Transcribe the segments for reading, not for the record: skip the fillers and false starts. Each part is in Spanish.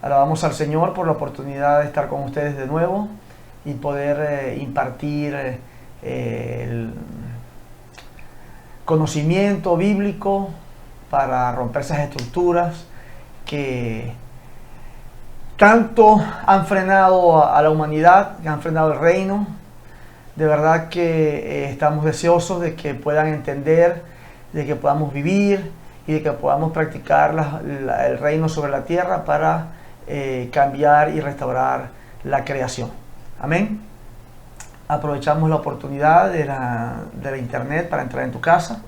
Alabamos al Señor por la oportunidad de estar con ustedes de nuevo y poder impartir el conocimiento bíblico para romper esas estructuras que tanto han frenado a la humanidad, que han frenado el reino. De verdad que estamos deseosos de que puedan entender, de que podamos vivir y de que podamos practicar el reino sobre la tierra para cambiar y restaurar la creación. Amén. Aprovechamos la oportunidad de la internet para entrar en tu casa.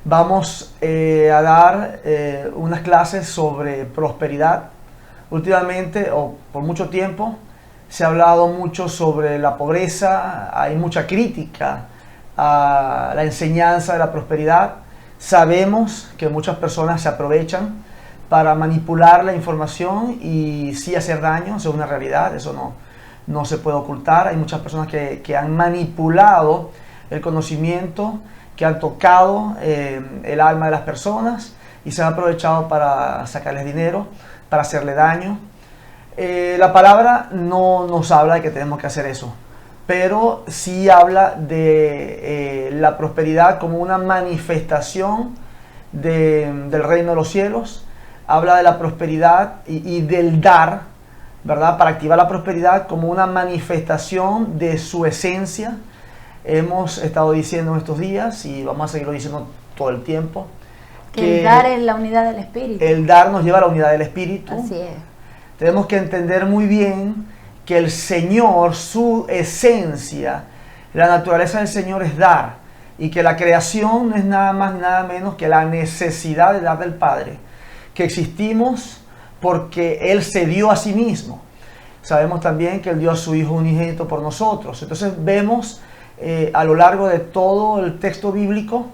Vamos a dar unas clases sobre prosperidad. Últimamente, o por mucho tiempo, se ha hablado mucho sobre la pobreza. Hay mucha crítica a la enseñanza de la prosperidad. Sabemos que muchas personas se aprovechan para manipular la información y sí hacer daño. Eso es una realidad, eso no se puede ocultar. Hay muchas personas que han manipulado el conocimiento, que han tocado el alma de las personas y se han aprovechado para sacarles dinero, para hacerle daño. La palabra no nos habla de que tenemos que hacer eso, pero sí habla de la prosperidad como una manifestación del reino de los cielos. Habla de la prosperidad y del dar, ¿verdad? Para activar la prosperidad como una manifestación de su esencia. Hemos estado diciendo en estos días y vamos a seguirlo diciendo todo el tiempo, que el dar es la unidad del Espíritu. El dar nos lleva a la unidad del Espíritu. Así es. Tenemos que entender muy bien que el Señor, su esencia, la naturaleza del Señor es dar, y que la creación no es nada más ni nada menos que la necesidad de dar del Padre, que existimos porque Él se dio a sí mismo. Sabemos también que Él dio a su Hijo unigénito por nosotros. Entonces vemos a lo largo de todo el texto bíblico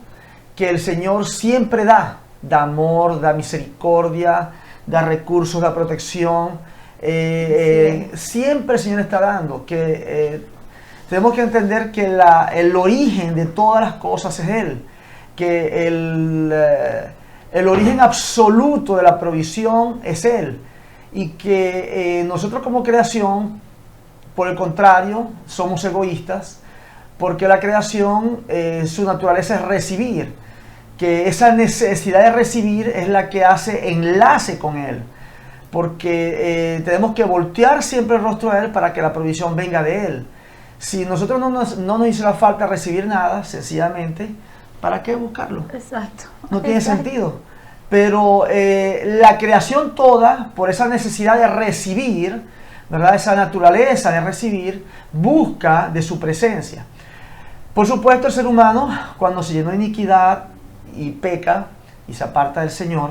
que el Señor siempre da amor, da misericordia, da recursos, da protección. Siempre el Señor está dando. Tenemos que entender que el origen de todas las cosas es Él. Que el origen absoluto de la provisión es Él. Y que nosotros como creación, por el contrario, somos egoístas. Porque la creación, su naturaleza es recibir. Que esa necesidad de recibir es la que hace enlace con Él. Porque tenemos que voltear siempre el rostro a Él para que la provisión venga de Él. Si nosotros no nos hiciera falta recibir nada, sencillamente, ¿para qué buscarlo? Exacto. No tiene sentido. Pero la creación toda, por esa necesidad de recibir, ¿verdad? Esa naturaleza de recibir, busca de su presencia. Por supuesto, el ser humano, cuando se llenó de iniquidad y peca y se aparta del Señor,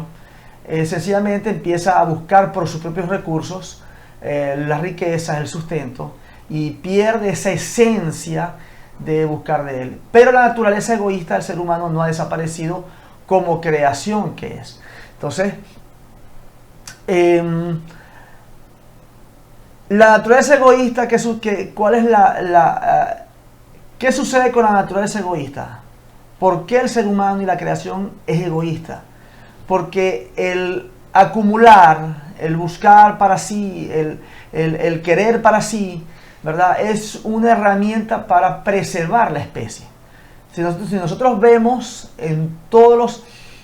sencillamente empieza a buscar por sus propios recursos las riquezas, el sustento, y pierde esa esencia de buscar de Él. Pero la naturaleza egoísta del ser humano no ha desaparecido como creación que es. Entonces, la naturaleza egoísta, ¿cuál es ¿qué sucede con la naturaleza egoísta? ¿Por qué el ser humano y la creación es egoísta? Porque el acumular, el buscar para sí, el querer para sí, ¿verdad? Es una herramienta para preservar la especie. Si nosotros vemos en todas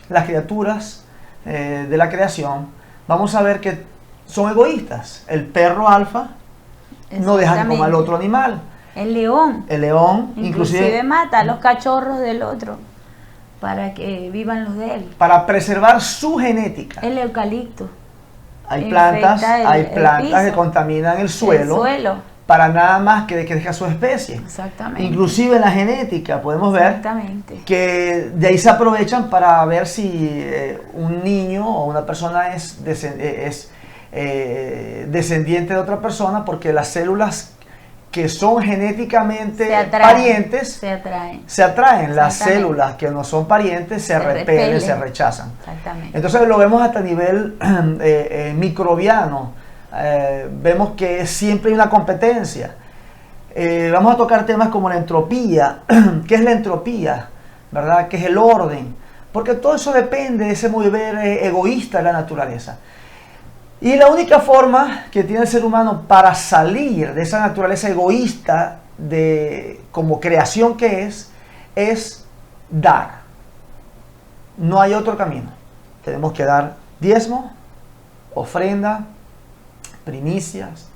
las criaturas de la creación, vamos a ver que son egoístas. El perro alfa no deja que coma al otro animal. El león. El león inclusive mata a los cachorros del otro para que vivan los de él. Para preservar su genética. El eucalipto. Hay plantas que contaminan el suelo. Para nada más que dejar su especie. Exactamente. Inclusive en la genética podemos ver que de ahí se aprovechan para ver si un niño o una persona es descendiente de otra persona, porque las células que son genéticamente parientes se atraen. Las células que no son parientes se repelen, se rechazan. Exactamente. Entonces lo vemos hasta a nivel microbiano. Vemos que siempre hay una competencia. Vamos a tocar temas como la entropía. ¿Qué es la entropía? ¿Verdad? ¿Qué es el orden? Porque todo eso depende de ese mover egoísta de la naturaleza. Y la única forma que tiene el ser humano para salir de esa naturaleza egoísta como creación que es dar. No hay otro camino. Tenemos que dar diezmo, ofrenda, primicias,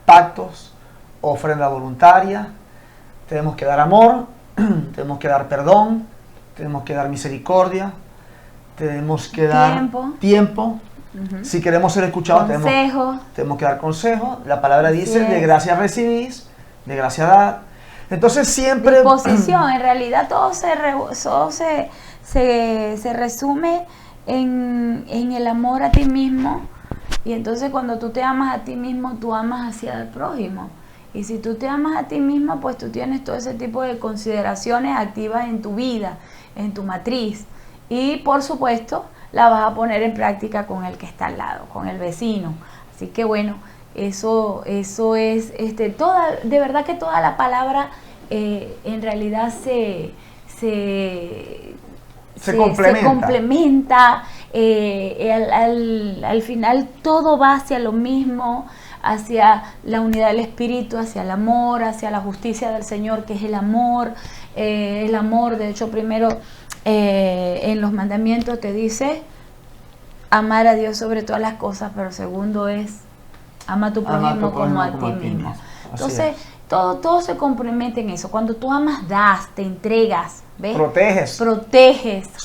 pactos, ofrenda voluntaria. Tenemos que dar amor, tenemos que dar perdón, tenemos que dar misericordia, tenemos que dar tiempo. Si queremos ser escuchados, tenemos que dar consejo. La palabra dice, de gracia recibís, de gracia dad. Entonces siempre... Disposición, en realidad todo se resume en el amor a ti mismo. Y entonces cuando tú te amas a ti mismo, tú amas hacia el prójimo. Y si tú te amas a ti mismo, pues tú tienes todo ese tipo de consideraciones activas en tu vida, en tu matriz. Y por supuesto, la vas a poner en práctica con el que está al lado, con el vecino. Así que bueno, eso es, de verdad que toda la palabra en realidad se complementa. Al final todo va hacia lo mismo, hacia la unidad del espíritu, hacia el amor, hacia la justicia del Señor, que es el amor. De hecho, primero en los mandamientos te dice amar a Dios sobre todas las cosas, pero segundo es ama a tu prójimo como a ti mismo. Entonces todo se complementa en eso. Cuando tú amas, das, te entregas, ¿ves? Proteges,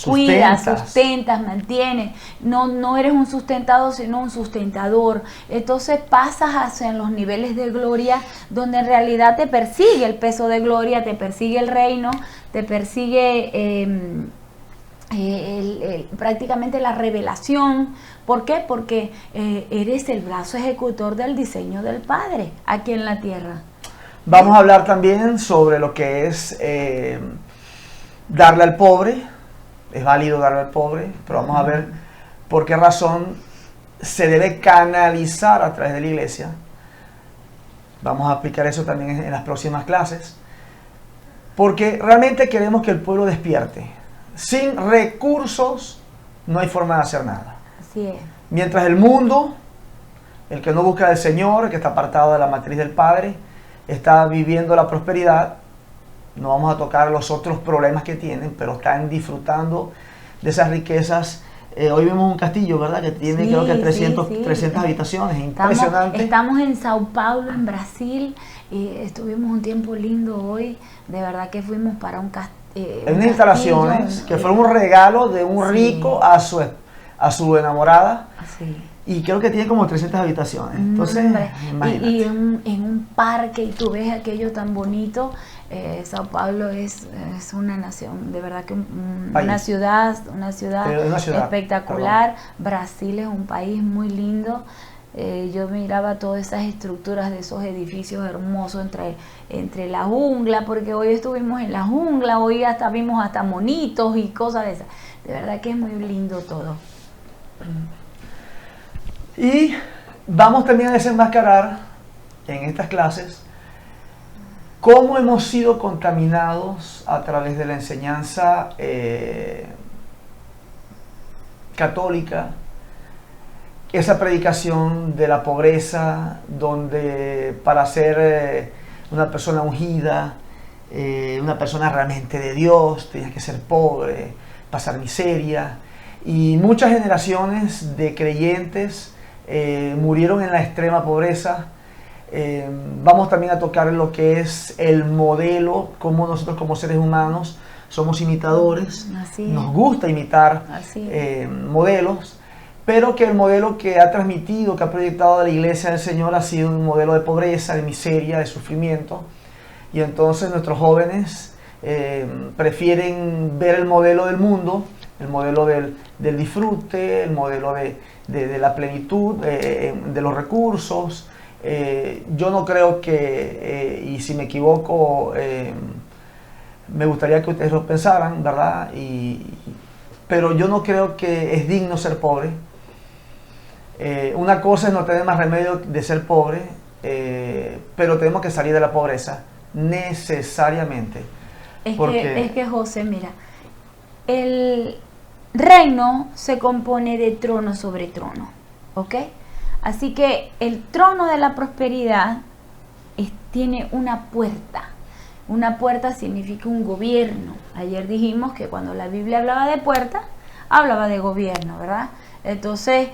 cuidas, sustentas, mantienes. No eres un sustentado, sino un sustentador. Entonces pasas hacia los niveles de gloria, donde en realidad te persigue el peso de gloria, te persigue el reino, te persigue prácticamente la revelación. ¿Por qué? Porque eres el brazo ejecutor del diseño del Padre aquí en la tierra. Vamos a hablar también sobre lo que es darle al pobre. Es válido darle al pobre, pero vamos a ver por qué razón se debe canalizar a través de la iglesia. Vamos a aplicar eso también en las próximas clases. Porque realmente queremos que el pueblo despierte. Sin recursos no hay forma de hacer nada. Así es. Mientras el mundo, el que no busca al Señor, el que está apartado de la matriz del Padre, está viviendo la prosperidad, no vamos a tocar los otros problemas que tienen, pero están disfrutando de esas riquezas. Hoy vimos un castillo, ¿verdad? Que tiene creo que 300 habitaciones, impresionante. Estamos en Sao Paulo, en Brasil, y estuvimos un tiempo lindo hoy, de verdad que fuimos para un castillo. Unas instalaciones que fueron un regalo de un rico a su enamorada. Sí. Y creo que tiene como 300 habitaciones. Entonces, y en un parque, y tú ves aquello tan bonito. Sao Paulo es una nación, de verdad que una ciudad espectacular. Perdón. Brasil es un país muy lindo. Yo miraba todas esas estructuras de esos edificios hermosos entre la jungla, porque hoy estuvimos en la jungla, hoy hasta vimos hasta monitos y cosas de esas. De verdad que es muy lindo todo. Y vamos también a desenmascarar en estas clases cómo hemos sido contaminados a través de la enseñanza católica, esa predicación de la pobreza, donde para ser una persona ungida, una persona realmente de Dios, tenías que ser pobre, pasar miseria, y muchas generaciones de creyentes murieron en la extrema pobreza. Vamos también a tocar lo que es el modelo, cómo nosotros como seres humanos somos imitadores, nos gusta imitar modelos, pero que el modelo que ha transmitido, que ha proyectado la iglesia del Señor ha sido un modelo de pobreza, de miseria, de sufrimiento, y entonces nuestros jóvenes prefieren ver el modelo del mundo, el modelo del disfrute, el modelo de la plenitud, de los recursos. Yo no creo que, y si me equivoco, me gustaría que ustedes lo pensaran, ¿verdad? Pero yo no creo que es digno ser pobre. Una cosa es no tener más remedio de ser pobre, pero tenemos que salir de la pobreza necesariamente. Es que José, mira, el reino se compone de trono sobre trono, ¿ok? Así que el trono de la prosperidad tiene una puerta. Una puerta significa un gobierno. Ayer dijimos que cuando la Biblia hablaba de puerta, hablaba de gobierno, ¿verdad? Entonces,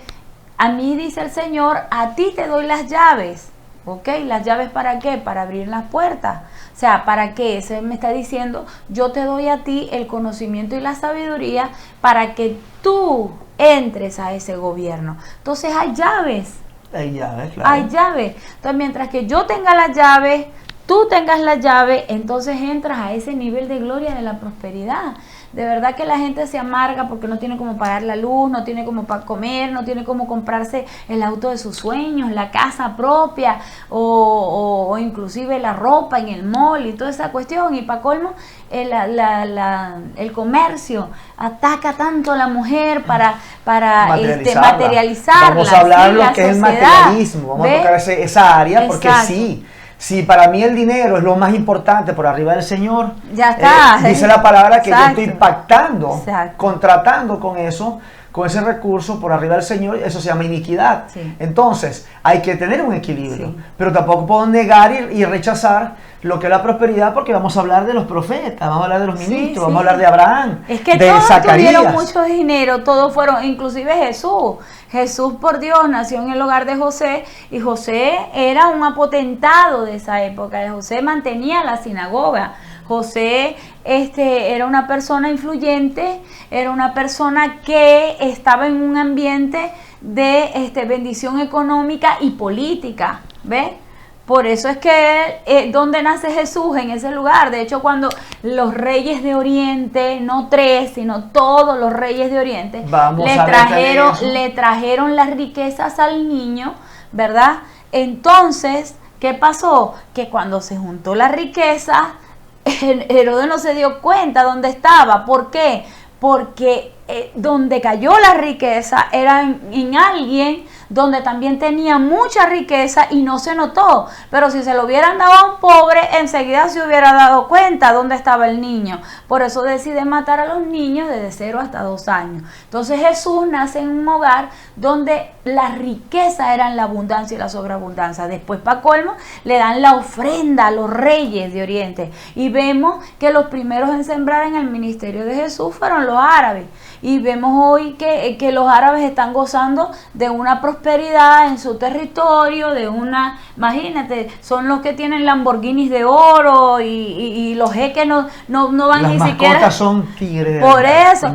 a mí dice el Señor, a ti te doy las llaves. ¿Ok? ¿Las llaves para qué? Para abrir las puertas. O sea, ¿para qué? Eso me está diciendo, yo te doy a ti el conocimiento y la sabiduría para que tú entres a ese gobierno. Entonces hay llaves. Hay llaves, claro. Hay llaves. Entonces, mientras que yo tenga las llaves, tú tengas la llave, entonces entras a ese nivel de gloria de la prosperidad. De verdad que la gente se amarga porque no tiene cómo pagar la luz, no tiene cómo comer, no tiene cómo comprarse el auto de sus sueños, la casa propia o inclusive la ropa en el mall y toda esa cuestión. Y para colmo, el comercio ataca tanto a la mujer para materializarla. Vamos a hablar ¿sí? lo que es el materialismo, vamos a tocar esa área porque sí. Si para mí el dinero es lo más importante por arriba del Señor, ya está. Dice la palabra que Exacto. yo estoy pactando, Exacto. contratando con eso, con ese recurso por arriba del Señor, eso se llama iniquidad. Sí. Entonces, hay que tener un equilibrio, Sí. pero tampoco puedo negar y rechazar lo que es la prosperidad porque vamos a hablar de los profetas, vamos a hablar de los ministros, Sí, vamos a sí. hablar de Abraham, Es que de todos Zacarías. tuvieron mucho dinero, todos fueron, inclusive Jesús. Jesús, por Dios, nació en el hogar de José y José era un apotentado de esa época. José mantenía la sinagoga. José era una persona influyente, era una persona que estaba en un ambiente de bendición económica y política, ¿ves? Por eso es que donde nace Jesús, en ese lugar. De hecho, cuando los reyes de Oriente, no 3, sino todos los reyes de Oriente, le trajeron las riquezas al niño, ¿verdad? Entonces, ¿qué pasó? Que cuando se juntó la riqueza, Herodes no se dio cuenta dónde estaba. ¿Por qué? Porque donde cayó la riqueza era en alguien donde también tenía mucha riqueza y no se notó. Pero si se lo hubieran dado a un pobre, enseguida se hubiera dado cuenta dónde estaba el niño. Por eso decide matar a los niños desde 0 hasta 2 años. Entonces Jesús nace en un hogar donde la riqueza era la abundancia y la sobreabundancia. Después, para colmo, le dan la ofrenda a los reyes de Oriente. Y vemos que los primeros en sembrar en el ministerio de Jesús fueron los árabes. Y vemos hoy que los árabes están gozando de una prosperidad en su territorio, imagínate, son los que tienen Lamborghinis de oro y los jeques no van Las ni mascotas siquiera. Son tigres. Por eso.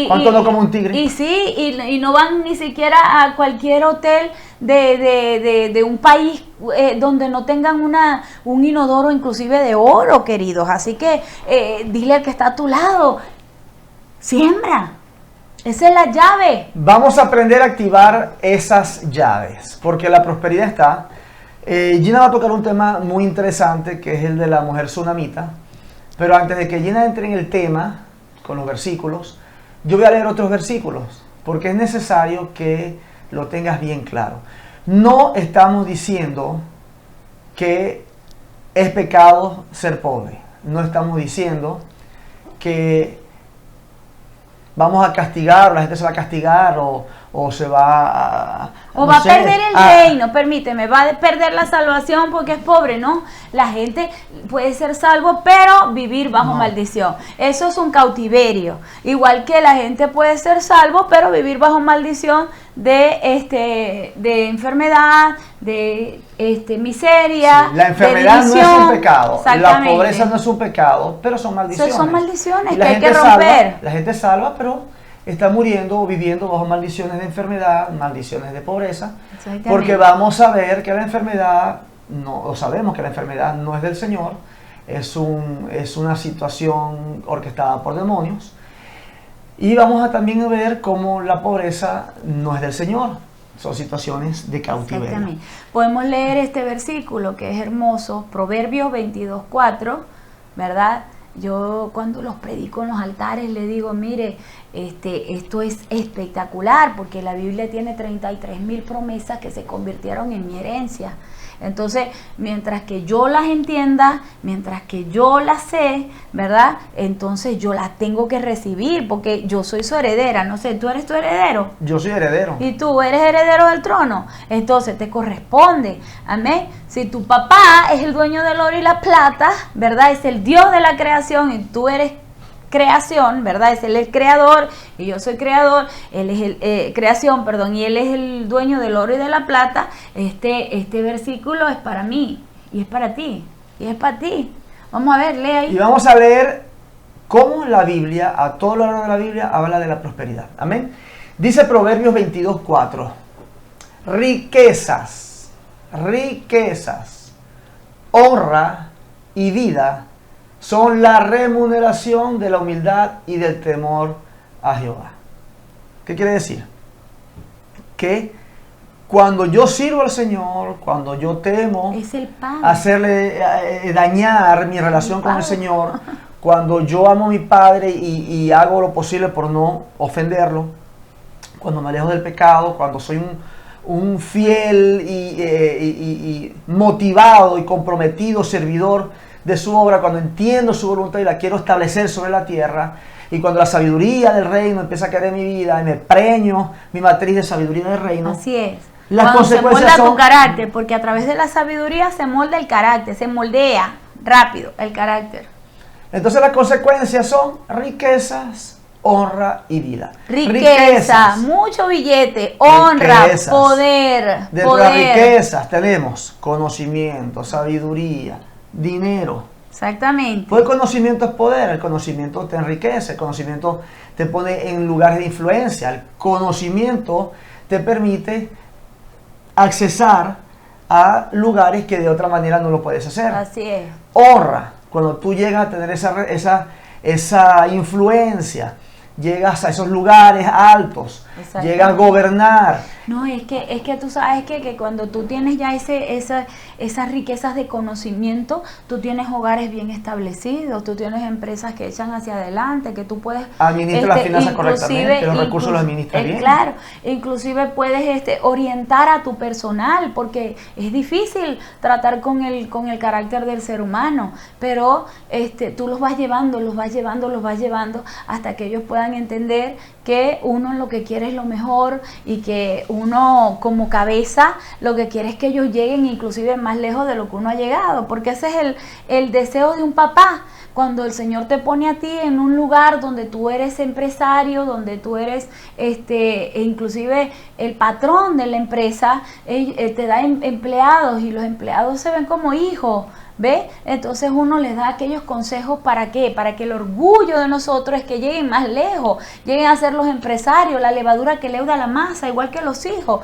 ¿Cuánto no come un tigre? Y sí, y no van ni siquiera a cualquier hotel de un país donde no tengan un inodoro inclusive de oro, queridos. Así que dile al que está a tu lado, siembra. Esa es la llave. Vamos a aprender a activar esas llaves, porque la prosperidad está. Gina va a tocar un tema muy interesante, que es el de la mujer tsunamita. Pero antes de que Gina entre en el tema, con los versículos, yo voy a leer otros versículos, porque es necesario que lo tengas bien claro. No estamos diciendo que es pecado ser pobre. No estamos diciendo que vamos a castigar, la gente se va a castigar o se va a... O va a perder el reino, permíteme, va a perder la salvación porque es pobre, ¿no? La gente puede ser salvo, pero vivir bajo maldición. Eso es un cautiverio. Igual que la gente puede ser salvo, pero vivir bajo maldición de enfermedad, de miseria. Sí, la enfermedad no es un pecado, la pobreza no es un pecado, pero son maldiciones. Son maldiciones que hay que romper. La gente salva, pero está muriendo o viviendo bajo maldiciones de enfermedad, maldiciones de pobreza, porque vamos a ver que la enfermedad, sabemos que la enfermedad no es del Señor, es una situación orquestada por demonios, y vamos a también ver cómo la pobreza no es del Señor, son situaciones de cautiverio. Exactamente. Podemos leer este versículo que es hermoso, Proverbios 22:4, ¿verdad? Yo cuando los predico en los altares le digo, mire, esto es espectacular porque la Biblia tiene 33,000 promesas que se convirtieron en mi herencia. Entonces, mientras que yo las entienda, mientras que yo las sé, ¿verdad? Entonces yo las tengo que recibir porque yo soy su heredera. No sé, ¿tú eres tu heredero? Yo soy heredero. Y tú eres heredero del trono. Entonces te corresponde. Amén. Si tu papá es el dueño del oro y la plata, ¿verdad? Es el Dios de la creación y tú eres creación, ¿verdad? Es él el creador y yo soy creador, él es el creación, perdón, y él es el dueño del oro y de la plata. Este versículo es para mí y es para ti y es para ti. Vamos a ver, lee ahí. Y vamos a leer cómo la Biblia, a todo lo largo de la Biblia, habla de la prosperidad. Amén. Dice Proverbios 22:4, riquezas, honra y vida son la remuneración de la humildad y del temor a Jehová. ¿Qué quiere decir? Que cuando yo sirvo al Señor, cuando yo temo hacerle dañar mi relación con el Señor, cuando yo amo a mi Padre y hago lo posible por no ofenderlo, cuando me alejo del pecado, cuando soy un fiel y motivado y comprometido servidor de su obra, cuando entiendo su voluntad y la quiero establecer sobre la tierra, y cuando la sabiduría del reino empieza a caer en mi vida y me preño mi matriz de sabiduría del reino. Así es. Las consecuencias se molda son tu carácter, porque a través de la sabiduría se molda el carácter, se moldea rápido el carácter. Entonces las consecuencias son riquezas, honra y vida. Riqueza, mucho billete, honra, riquezas, poder. Dentro de las riquezas tenemos conocimiento, sabiduría, dinero. Exactamente. Pues el conocimiento es poder, el conocimiento te enriquece, el conocimiento te pone en lugares de influencia, el conocimiento te permite accesar a lugares que de otra manera no lo puedes hacer. Así es. Honra, cuando tú llegas a tener esa influencia, llegas a esos lugares altos, llegas a gobernar. No, es que tú sabes que cuando tú tienes ya esas riquezas de conocimiento, tú tienes hogares bien establecidos, tú tienes empresas que echan hacia adelante, que tú puedes administrar las finanzas correctamente, los recursos los administras bien. Claro, inclusive puedes orientar a tu personal, porque es difícil tratar con el carácter del ser humano, pero tú los vas llevando hasta que ellos puedan entender que uno lo que quiere es lo mejor y que uno como cabeza lo que quiere es que ellos lleguen inclusive más lejos de lo que uno ha llegado, porque ese es el deseo de un papá. Cuando el Señor te pone a ti en un lugar donde tú eres empresario, donde tú eres inclusive el patrón de la empresa, te da empleados y los empleados se ven como hijos. ¿Ve? Entonces uno les da aquellos consejos, ¿para qué? Para que el orgullo de nosotros es que lleguen más lejos, lleguen a ser los empresarios, la levadura que leuda la masa, igual que los hijos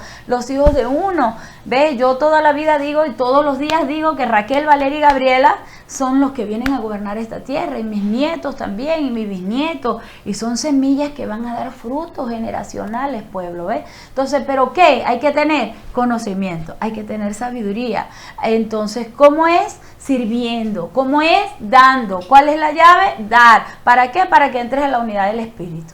de uno. ¿Ve? Yo toda la vida digo y todos los días digo que Raquel, Valeria y Gabriela son los que vienen a gobernar esta tierra, y mis nietos también, y mis bisnietos, y son semillas que van a dar frutos generacionales, pueblo, ¿ve? Entonces, ¿pero qué? Hay que tener conocimiento, hay que tener sabiduría. Entonces, ¿cómo es? Sirviendo. ¿Cómo es? Dando. ¿Cuál es la llave? Dar. ¿Para qué? Para que entres a la unidad del Espíritu.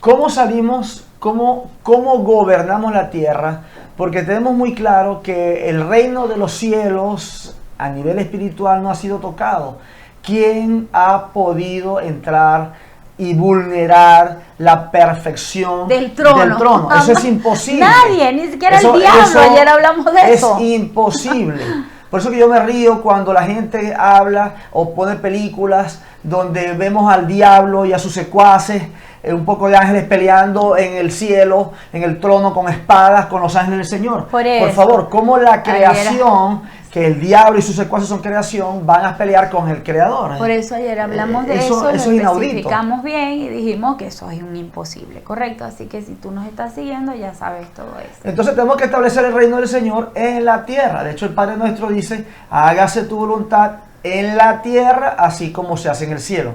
¿Cómo salimos? ¿Cómo gobernamos la tierra? Porque tenemos muy claro que el reino de los cielos a nivel espiritual no ha sido tocado. ¿Quién ha podido entrar y vulnerar la perfección del trono? Eso es imposible. Nadie, ni siquiera el diablo. Ayer hablamos de eso. Es imposible. Por eso que yo me río cuando la gente habla o pone películas donde vemos al diablo y a sus secuaces, un poco de ángeles peleando en el cielo, en el trono con espadas, con los ángeles del Señor. Por favor, ¿cómo la creación, que el diablo y sus secuaces son creación, van a pelear con el creador? Por eso ayer hablamos de eso, lo especificamos bien y dijimos que eso es un imposible, correcto. Así que si tú nos estás siguiendo ya sabes todo eso. Entonces tenemos que establecer el reino del Señor en la tierra. De hecho, el Padre nuestro dice: hágase tu voluntad en la tierra así como se hace en el cielo.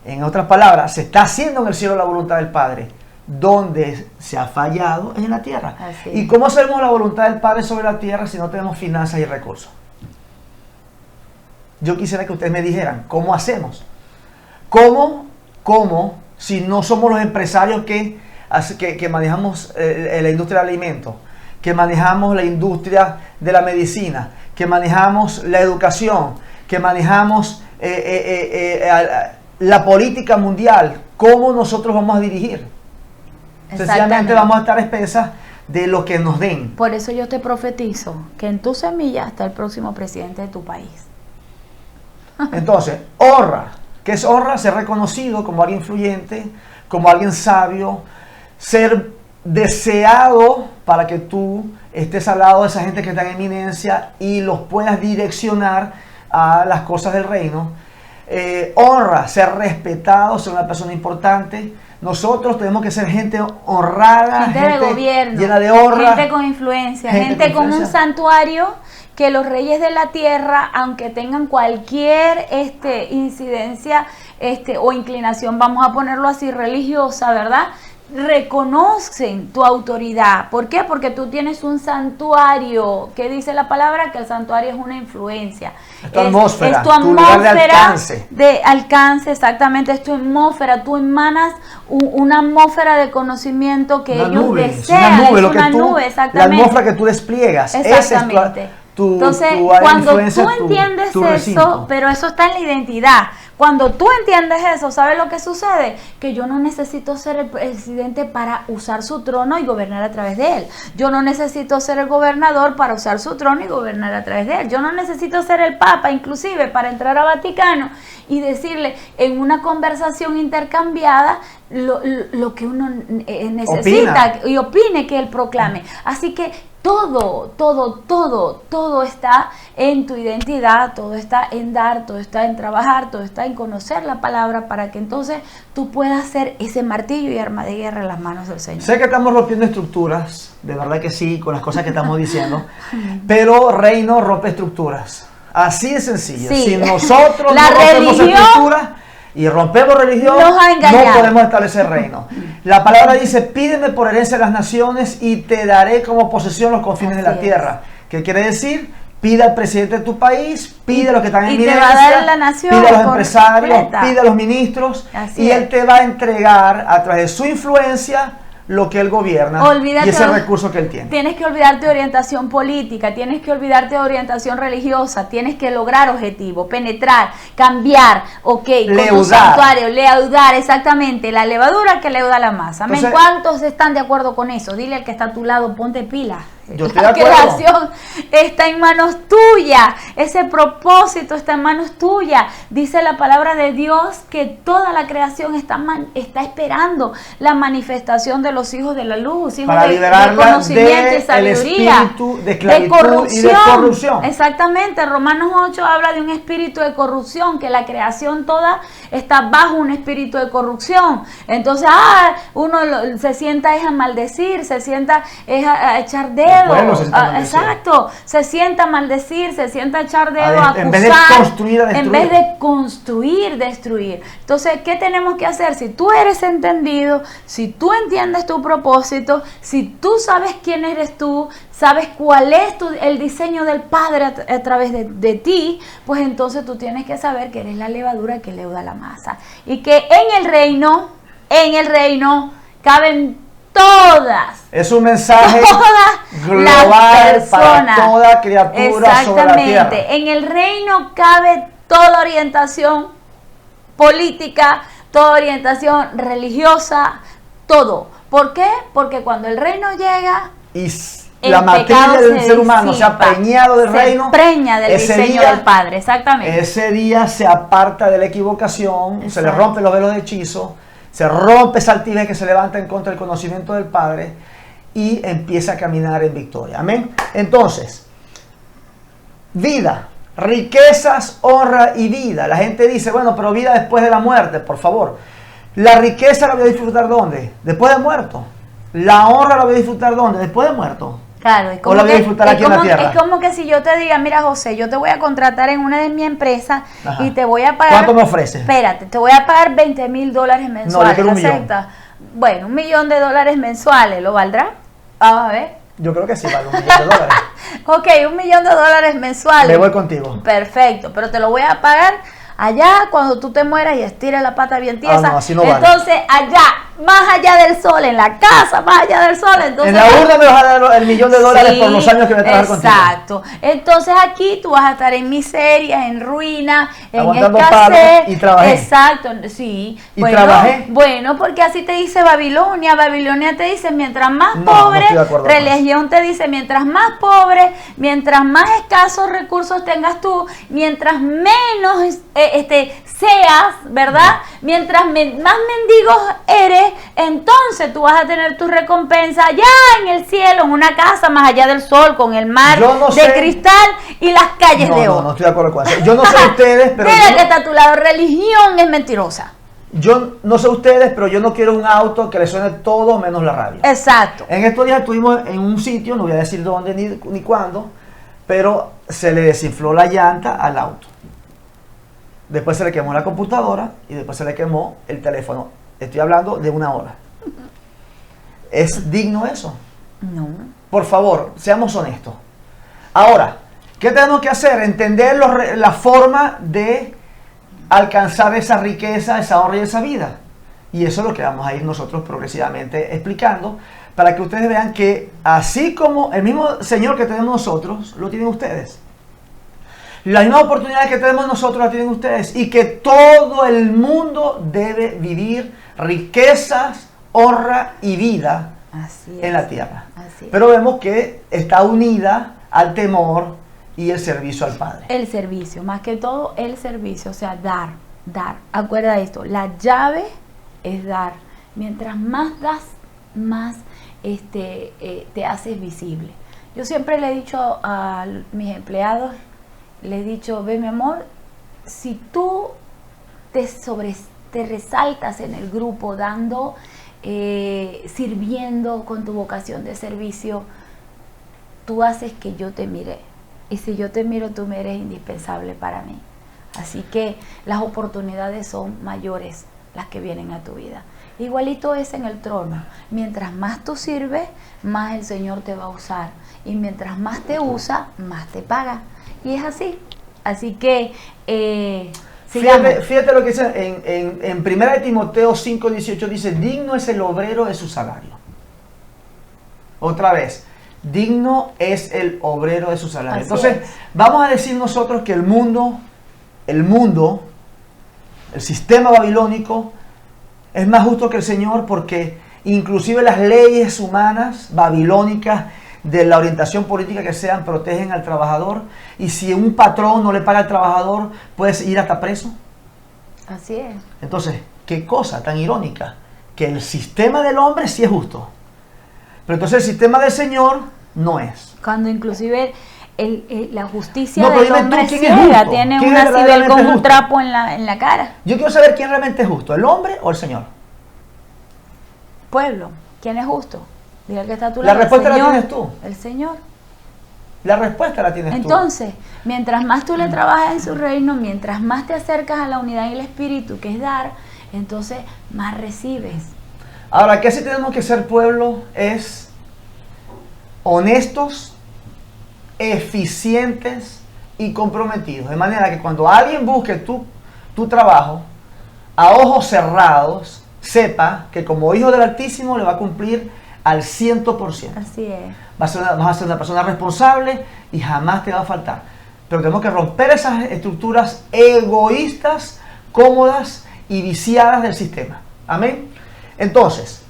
En otras palabras, se está haciendo en el cielo la voluntad del Padre. Donde se ha fallado es en la tierra. Así. ¿Y cómo hacemos la voluntad del Padre sobre la tierra si no tenemos finanzas y recursos? Yo quisiera que ustedes me dijeran, ¿cómo hacemos? ¿Cómo si no somos los empresarios que manejamos la industria del alimento, que manejamos la industria de la medicina, que manejamos la educación, que manejamos la política mundial, ¿cómo nosotros vamos a dirigir? Sencillamente vamos a estar a expensas de lo que nos den. Por eso yo te profetizo que en tu semilla está el próximo presidente de tu país. Entonces, honra. ¿Qué es honra? Ser reconocido como alguien influyente, como alguien sabio, ser deseado para que tú estés al lado de esa gente que está en eminencia y los puedas direccionar a las cosas del reino. Honra, ser respetado, ser una persona importante. Nosotros tenemos que ser gente honrada, gente de gobierno, llena de honra, gente con influencia, gente con un santuario, que los reyes de la tierra, aunque tengan cualquier incidencia o inclinación, vamos a ponerlo así, religiosa, ¿verdad?, reconocen tu autoridad. ¿Por qué? Porque tú tienes un santuario. ¿Qué dice la palabra? Que el santuario es una influencia. Es tu atmósfera, es tu atmósfera lugar de alcance, exactamente, es tu atmósfera. Tú emanas una atmósfera de conocimiento que ellos desean. Es una nube, exactamente. La atmósfera que tú despliegas. Exactamente. Entonces, cuando tú entiendes eso, pero eso está en la identidad. Cuando tú entiendes eso, ¿sabes lo que sucede? Que yo no necesito ser el presidente para usar su trono y gobernar a través de él. Yo no necesito ser el gobernador para usar su trono y gobernar a través de él. Yo no necesito ser el papa, inclusive, para entrar a Vaticano y decirle en una conversación intercambiada lo que uno necesita y opine que él proclame. Así que todo está en tu identidad, todo está en dar, todo está en trabajar, todo está en conocer la palabra para que entonces tú puedas ser ese martillo y arma de guerra en las manos del Señor. Sé que estamos rompiendo estructuras, de verdad que sí, con las cosas que estamos diciendo, pero reino rompe estructuras. Así de sencillo. Sí. Si nosotros no rompemos estructuras y rompemos religión, no podemos establecer reino. La palabra dice: pídeme por herencia de las naciones y te daré como posesión los confines de la tierra. ¿Qué quiere decir? Pide al presidente de tu país, pide a los que están en eminencia, te va a dar la nación, pide a los empresarios, completa. pide a los ministros, Así y es. él te va a entregar a través de su influencia lo que él gobierna. Olvídate, y ese recurso que él tiene. Tienes que olvidarte de orientación política, tienes que olvidarte de orientación religiosa, tienes que lograr objetivos, penetrar, cambiar, con tu santuario, leudar, exactamente, la levadura que leuda la masa. Entonces, ¿cuántos están de acuerdo con eso? Dile al que está a tu lado, ponte pila. Yo estoy La de acuerdo. creación está en manos tuyas, ese propósito está en manos tuyas. Dice la palabra de Dios que toda la creación está esperando la manifestación de los hijos de la luz, hijos para de conocimiento y sabiduría, de corrupción y de corrupción. Exactamente, Romanos 8 habla de un espíritu de corrupción, que la creación toda está bajo un espíritu de corrupción. Entonces, uno se sienta es a maldecir, se sienta es a echar dedos. Exacto, se sienta a maldecir, se sienta a echar dedos, a acusar, en vez de construir, a destruir. En vez de construir, destruir. Entonces, ¿qué tenemos que hacer? Si tú eres entendido, si tú entiendes tu propósito, si tú sabes quién eres tú, sabes cuál es el diseño del Padre a través de ti, pues entonces tú tienes que saber que eres la levadura que leuda la masa. Y que en el reino caben todas. Es un mensaje global para toda criatura sobre la tierra. Exactamente. En el reino cabe toda orientación política, toda orientación religiosa, todo. ¿Por qué? Porque cuando el reino llega y la materia del ser humano se ha preñado del reino, se preña del diseño del Padre, exactamente. Ese día se aparta de la equivocación, se le rompen los velos de hechizo, se rompe esa altivez que se levanta en contra del conocimiento del Padre y empieza a caminar en victoria. Amén. Entonces, vida, riquezas, honra y vida. La gente dice, bueno, pero vida después de la muerte, por favor. La riqueza la voy a disfrutar ¿dónde? Después de muerto. La honra la voy a disfrutar ¿dónde? Después de muerto. Claro, es como, la voy a disfrutar aquí en la tierra. Es como que si yo te diga, mira José, yo te voy a contratar en una de mis empresas. Ajá. Y te voy a pagar. ¿Cuánto me ofreces? Espérate, te voy a pagar $20,000 mensuales. No, yo quiero $1 millón. ¿Acepta? Bueno, $1 millón mensuales, ¿lo valdrá? Vamos a ver. Yo creo que sí vale $1 millón. Ok, $1 millón mensuales. Me voy contigo. Perfecto, pero te lo voy a pagar allá cuando tú te mueras y estires la pata bien tiesa. No, así no vale. Entonces, allá, más allá del sol, en la casa más allá del sol. Entonces, en la urna me vas a dar el $1.000.000 por los años que me trabajar contigo. Exacto. Entonces aquí tú vas a estar en miseria, en ruina, aguantando en escasez. Y trabajé. Exacto, sí. Y trabajé. Bueno, porque así te dice Babilonia. Babilonia te dice, mientras más No, pobre, no estoy de religión te dice, mientras más pobre, mientras más escasos recursos tengas tú, mientras menos seas, ¿verdad? Mientras más mendigos eres, entonces tú vas a tener tu recompensa allá en el cielo, en una casa más allá del sol, con el mar de cristal y las calles de oro. No estoy de acuerdo con eso. Yo no sé ustedes, pero mira que está a tu lado, religión es mentirosa. Yo no sé ustedes, pero yo no quiero un auto que le suene todo menos la radio. Exacto. En estos días estuvimos en un sitio, no voy a decir dónde ni cuándo, pero se le desinfló la llanta al auto. Después se le quemó la computadora y después se le quemó el teléfono. Estoy hablando de 1 hora. ¿Es digno eso? No. Por favor, seamos honestos. Ahora, ¿qué tenemos que hacer? Entender la forma de alcanzar esa riqueza, esa honra y esa vida. Y eso es lo que vamos a ir nosotros progresivamente explicando para que ustedes vean que así como el mismo Señor que tenemos nosotros, lo tienen ustedes. Las mismas oportunidades que tenemos nosotros las tienen ustedes y que todo el mundo debe vivir riquezas, honra y vida en la tierra. Pero vemos que está unida al temor y el servicio al Padre. El servicio, más que todo el servicio, o sea, dar. Acuerda de esto, la llave es dar. Mientras más das, más te haces visible. Yo siempre le he dicho a mis empleados, le he dicho, ve mi amor, si tú te resaltas en el grupo dando, sirviendo con tu vocación de servicio, tú haces que yo te mire. Y si yo te miro, tú me eres indispensable para mí. Así que las oportunidades son mayores las que vienen a tu vida. Igualito es en el trono. Mientras más tú sirves, más el Señor te va a usar. Y mientras más te usa, más te paga. Y es así. Así que, fíjate lo que dice en 1 Timoteo 5:18, dice, digno es el obrero de su salario. Otra vez, digno es el obrero de su salario. Entonces, vamos a decir nosotros que el mundo, el sistema babilónico, es más justo que el Señor porque inclusive las leyes humanas babilónicas de la orientación política que sean protegen al trabajador, y si un patrón no le paga al trabajador puedes ir hasta preso. Así es. Entonces, qué cosa tan irónica, que el sistema del hombre sí es justo, pero entonces el sistema del Señor no es. Cuando inclusive la justicia del hombre ciega tiene una cibel con un trapo en la cara. Yo quiero saber quién realmente es justo, ¿el hombre o el Señor? Pueblo, ¿quién es justo? Diga que está a tu lado. La respuesta la tienes tú. El Señor. La respuesta la tienes tú. Entonces, mientras más tú le trabajas en su reino, mientras más te acercas a la unidad y el espíritu, que es dar, entonces más recibes. Ahora, ¿qué sí tenemos que ser pueblo? Es honestos, eficientes y comprometidos. De manera que cuando alguien busque tu trabajo, a ojos cerrados, sepa que como hijo del Altísimo le va a cumplir al 100%. Así es. Vas a ser una persona responsable y jamás te va a faltar. Pero tenemos que romper esas estructuras egoístas, cómodas y viciadas del sistema. Amén. Entonces,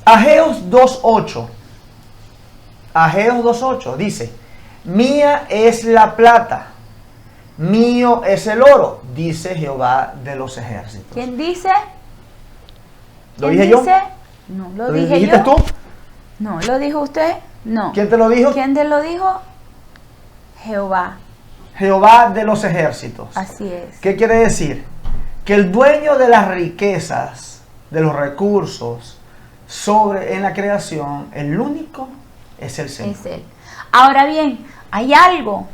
Ageos 2:8. Ageos 2:8 dice, mía es la plata, mío es el oro, dice Jehová de los ejércitos. ¿Quién dice? ¿Lo dije yo? No, lo dije yo. ¿Dijiste tú? No, ¿lo dijo usted? No. ¿Quién te lo dijo? ¿Quién te lo dijo? Jehová. Jehová de los ejércitos. Así es. ¿Qué quiere decir? Que el dueño de las riquezas, de los recursos en la creación, el único es el Señor. Es Él. Ahora bien, hay algo.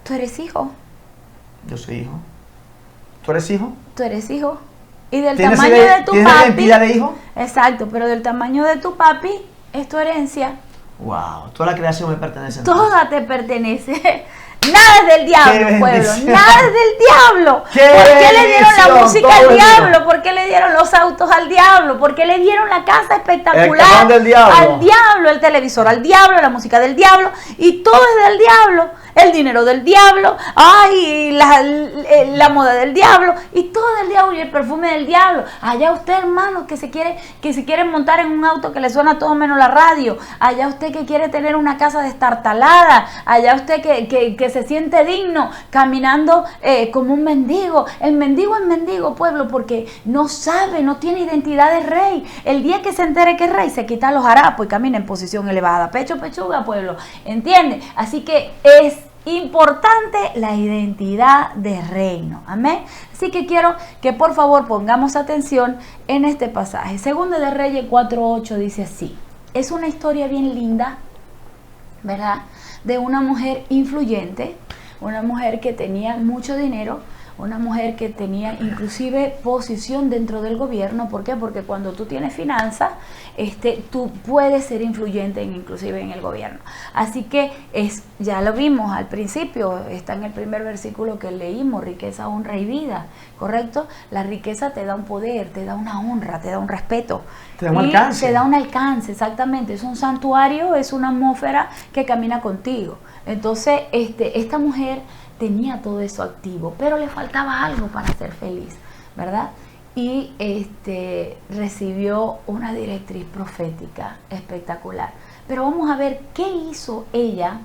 Tú eres hijo. Yo soy hijo. ¿Tú eres hijo? Tú eres hijo. Y del tamaño de tu papi. ¿Tienes identidad de hijo? Exacto, pero del tamaño de tu papi es tu herencia. Wow, toda la creación me pertenece. Toda te pertenece. Nada es del diablo, pueblo. Nada es del diablo. ¿Por qué le dieron la música al diablo? ¿Por qué le dieron los autos al diablo? ¿Por qué le dieron la casa espectacular del diablo. al diablo? El televisor al diablo, la música del diablo. Y todo es del diablo. El dinero del diablo. Ay, la moda del diablo. Y todo del diablo. Y el perfume del diablo. Allá usted, hermano, que se quiere montar en un auto que le suena todo menos la radio. Allá usted que quiere tener una casa destartalada. Allá usted que se siente digno caminando como un mendigo. El mendigo es mendigo, pueblo, porque no sabe, no tiene identidad de rey. El día que se entere que es rey, se quita los harapos y camina en posición elevada. Pecho, pechuga, pueblo. ¿Entiende? Así que es importante la identidad de reino. Amén. Así que quiero que por favor pongamos atención en este pasaje. Segunda de Reyes 4:8 dice así. Es una historia bien linda, ¿verdad? De una mujer influyente, una mujer que tenía mucho dinero, una mujer que tenía inclusive posición dentro del gobierno. ¿Por qué? Porque cuando tú tienes finanzas, tú puedes ser influyente inclusive en el gobierno. Así que ya lo vimos al principio, está en el primer versículo que leímos, riqueza, honra y vida, ¿correcto? La riqueza te da un poder, te da una honra, te da un respeto. Te da un alcance. Te da un alcance, exactamente. Es un santuario, es una atmósfera que camina contigo. Entonces, esta mujer tenía todo eso activo, pero le faltaba algo para ser feliz, ¿verdad? Y recibió una directriz profética espectacular. Pero vamos a ver qué hizo ella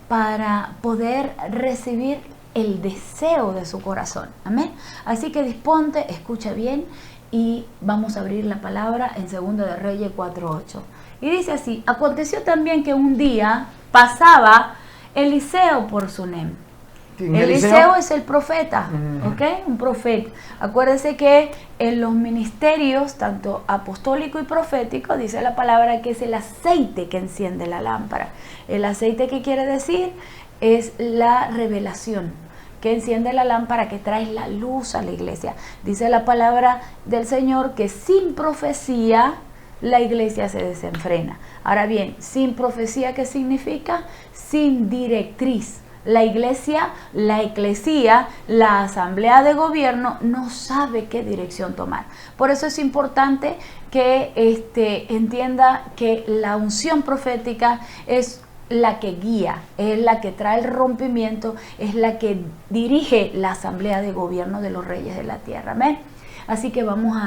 para poder recibir el deseo de su corazón. Amén. Así que disponte, escucha bien y vamos a abrir la palabra en 2 de Reyes 4:8. Y dice así: aconteció también que un día pasaba Eliseo por Sunem. Eliseo es el profeta, ¿ok? Un profeta. Acuérdese que en los ministerios, tanto apostólico y profético, dice la palabra que es el aceite que enciende la lámpara. El aceite, ¿qué quiere decir? Es la revelación que enciende la lámpara, que trae la luz a la iglesia. Dice la palabra del Señor que sin profecía la iglesia se desenfrena. Ahora bien, sin profecía, ¿qué significa? Sin directriz. La iglesia, la eclesía, la asamblea de gobierno no sabe qué dirección tomar. Por eso es importante que entienda que la unción profética es la que guía, es la que trae el rompimiento, es la que dirige la asamblea de gobierno de los reyes de la tierra. ¿Amén? Así que vamos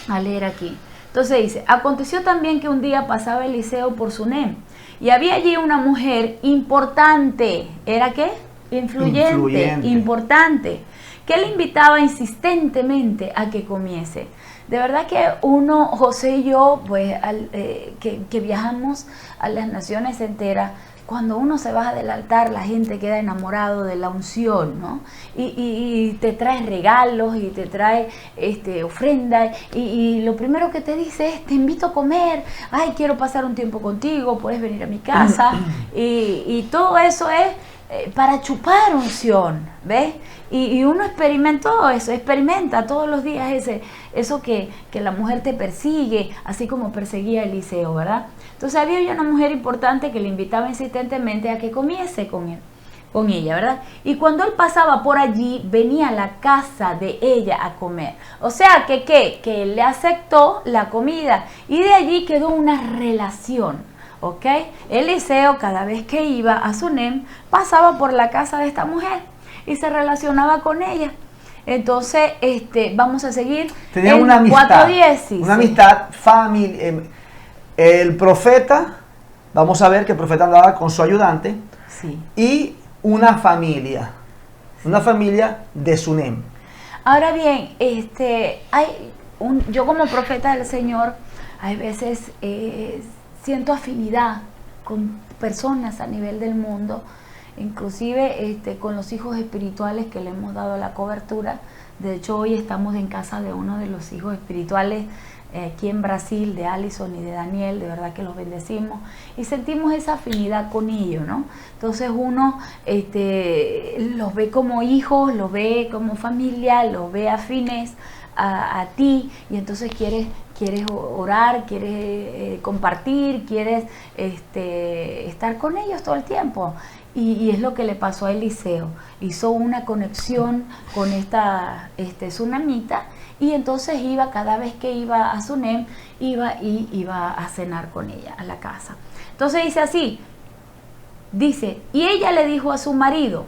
a leer aquí. Entonces dice: aconteció también que un día pasaba Eliseo por Sunem, y había allí una mujer importante. ¿Era qué? Influyente. Importante, que le invitaba insistentemente a que comiese. De verdad que José y yo, pues, que viajamos a las naciones enteras, cuando uno se baja del altar, la gente queda enamorado de la unción, ¿no? Y te trae regalos y te trae ofrendas, y lo primero que te dice es: te invito a comer, ay, quiero pasar un tiempo contigo, puedes venir a mi casa, y todo eso es para chupar unción, ¿ves? Y uno experimentó eso, experimenta todos los días eso que la mujer te persigue, así como perseguía a Eliseo, ¿verdad? Entonces había una mujer importante que le invitaba insistentemente a que comiese con ella, ¿verdad? Y cuando él pasaba por allí, venía a la casa de ella a comer. O sea, que él le aceptó la comida, y de allí quedó una relación, ¿ok? Eliseo, cada vez que iba a Sunem, pasaba por la casa de esta mujer y se relacionaba con ella. Entonces, vamos a seguir. Tenía una amistad, 4:10, sí, una amistad familiar. El profeta, vamos a ver que el profeta andaba con su ayudante, sí, y una familia de Sunem. Ahora bien, yo como profeta del Señor, hay veces siento afinidad con personas a nivel del mundo, inclusive con los hijos espirituales que le hemos dado la cobertura. De hecho, hoy estamos en casa de uno de los hijos espirituales aquí en Brasil, de Alison y de Daniel. De verdad que los bendecimos y sentimos esa afinidad con ellos, ¿no? Entonces uno los ve como hijos, los ve como familia, los ve afines a ti y entonces quieres orar, quieres compartir, quieres estar con ellos todo el tiempo. Y es lo que le pasó a Eliseo. Hizo una conexión con esta tsunamita y entonces cada vez que iba a Sunem, iba a cenar con ella a la casa. Entonces dice, y ella le dijo a su marido,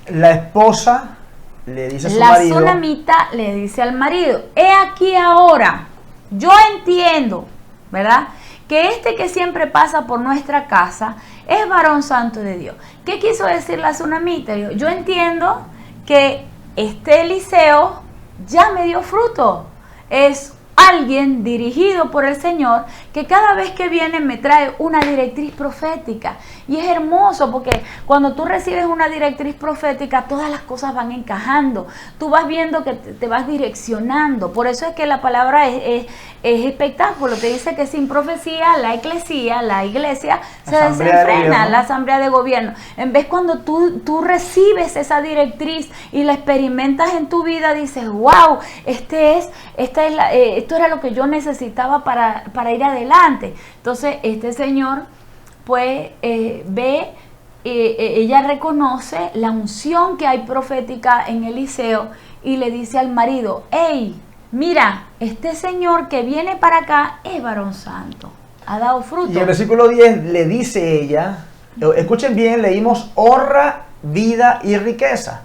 la esposa le dice a su la marido, tsunamita le dice al marido, he aquí ahora, yo entiendo, ¿verdad?, que que siempre pasa por nuestra casa es varón santo de Dios. ¿Qué quiso decir la tsunamita? Yo entiendo que Eliseo ya me dio fruto. Es alguien dirigido por el Señor que cada vez que viene me trae una directriz profética. Y es hermoso porque cuando tú recibes una directriz profética, todas las cosas van encajando. Tú vas viendo que te vas direccionando. Por eso es que la palabra es espectáculo. Te dice que sin profecía la iglesia se desenfrena, la asamblea de gobierno. En vez cuando tú recibes esa directriz y la experimentas en tu vida, dices, wow, esto era lo que yo necesitaba para ir adelante. Entonces este señor pues ella reconoce la unción que hay profética en Eliseo y le dice al marido, hey, mira, este señor que viene para acá es varón santo, ha dado fruto. Y en el versículo 10 le dice ella, escuchen bien, leímos honra, vida y riqueza.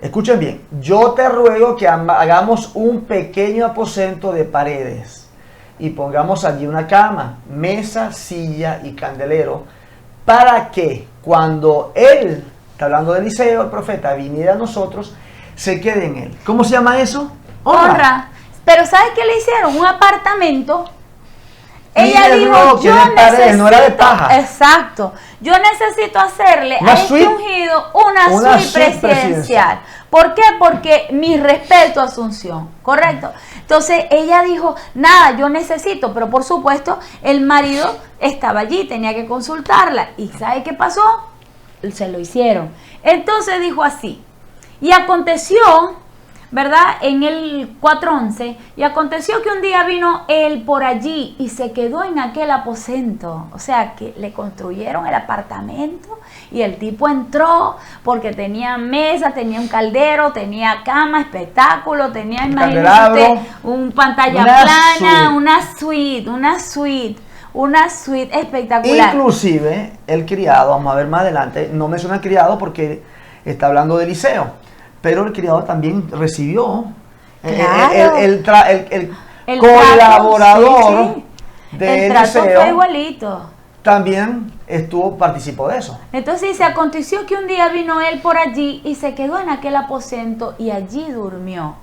Escuchen bien, yo te ruego que hagamos un pequeño aposento de paredes y pongamos allí una cama, mesa, silla y candelero, para que cuando él, está hablando de Eliseo, el profeta, viniera a nosotros, se quede en él. ¿Cómo se llama eso? Honra. Pero ¿sabes qué le hicieron? Un apartamento. Ella dijo, yo necesito, no era de paja. Exacto, yo necesito hacerle a este ungido una suite presidencial. ¿Por qué? Porque mi respeto a Asunción, ¿correcto? Entonces ella dijo, nada, yo necesito, pero por supuesto el marido estaba allí, tenía que consultarla. ¿Y sabe qué pasó? Se lo hicieron. Entonces dijo así, y aconteció, ¿verdad?, en el 4:11, y aconteció que un día vino él por allí y se quedó en aquel aposento. O sea, que le construyeron el apartamento y el tipo entró porque tenía mesa, tenía un caldero, tenía cama, espectáculo, tenía, imagínate, un pantalla plana, una suite espectacular. Inclusive el criado, vamos a ver más adelante, no menciona el criado porque está hablando de Eliseo, pero el criado también recibió, claro, el colaborador de Eliseo fue igualito. También participó de eso. Entonces se aconteció que un día vino él por allí y se quedó en aquel aposento y allí durmió.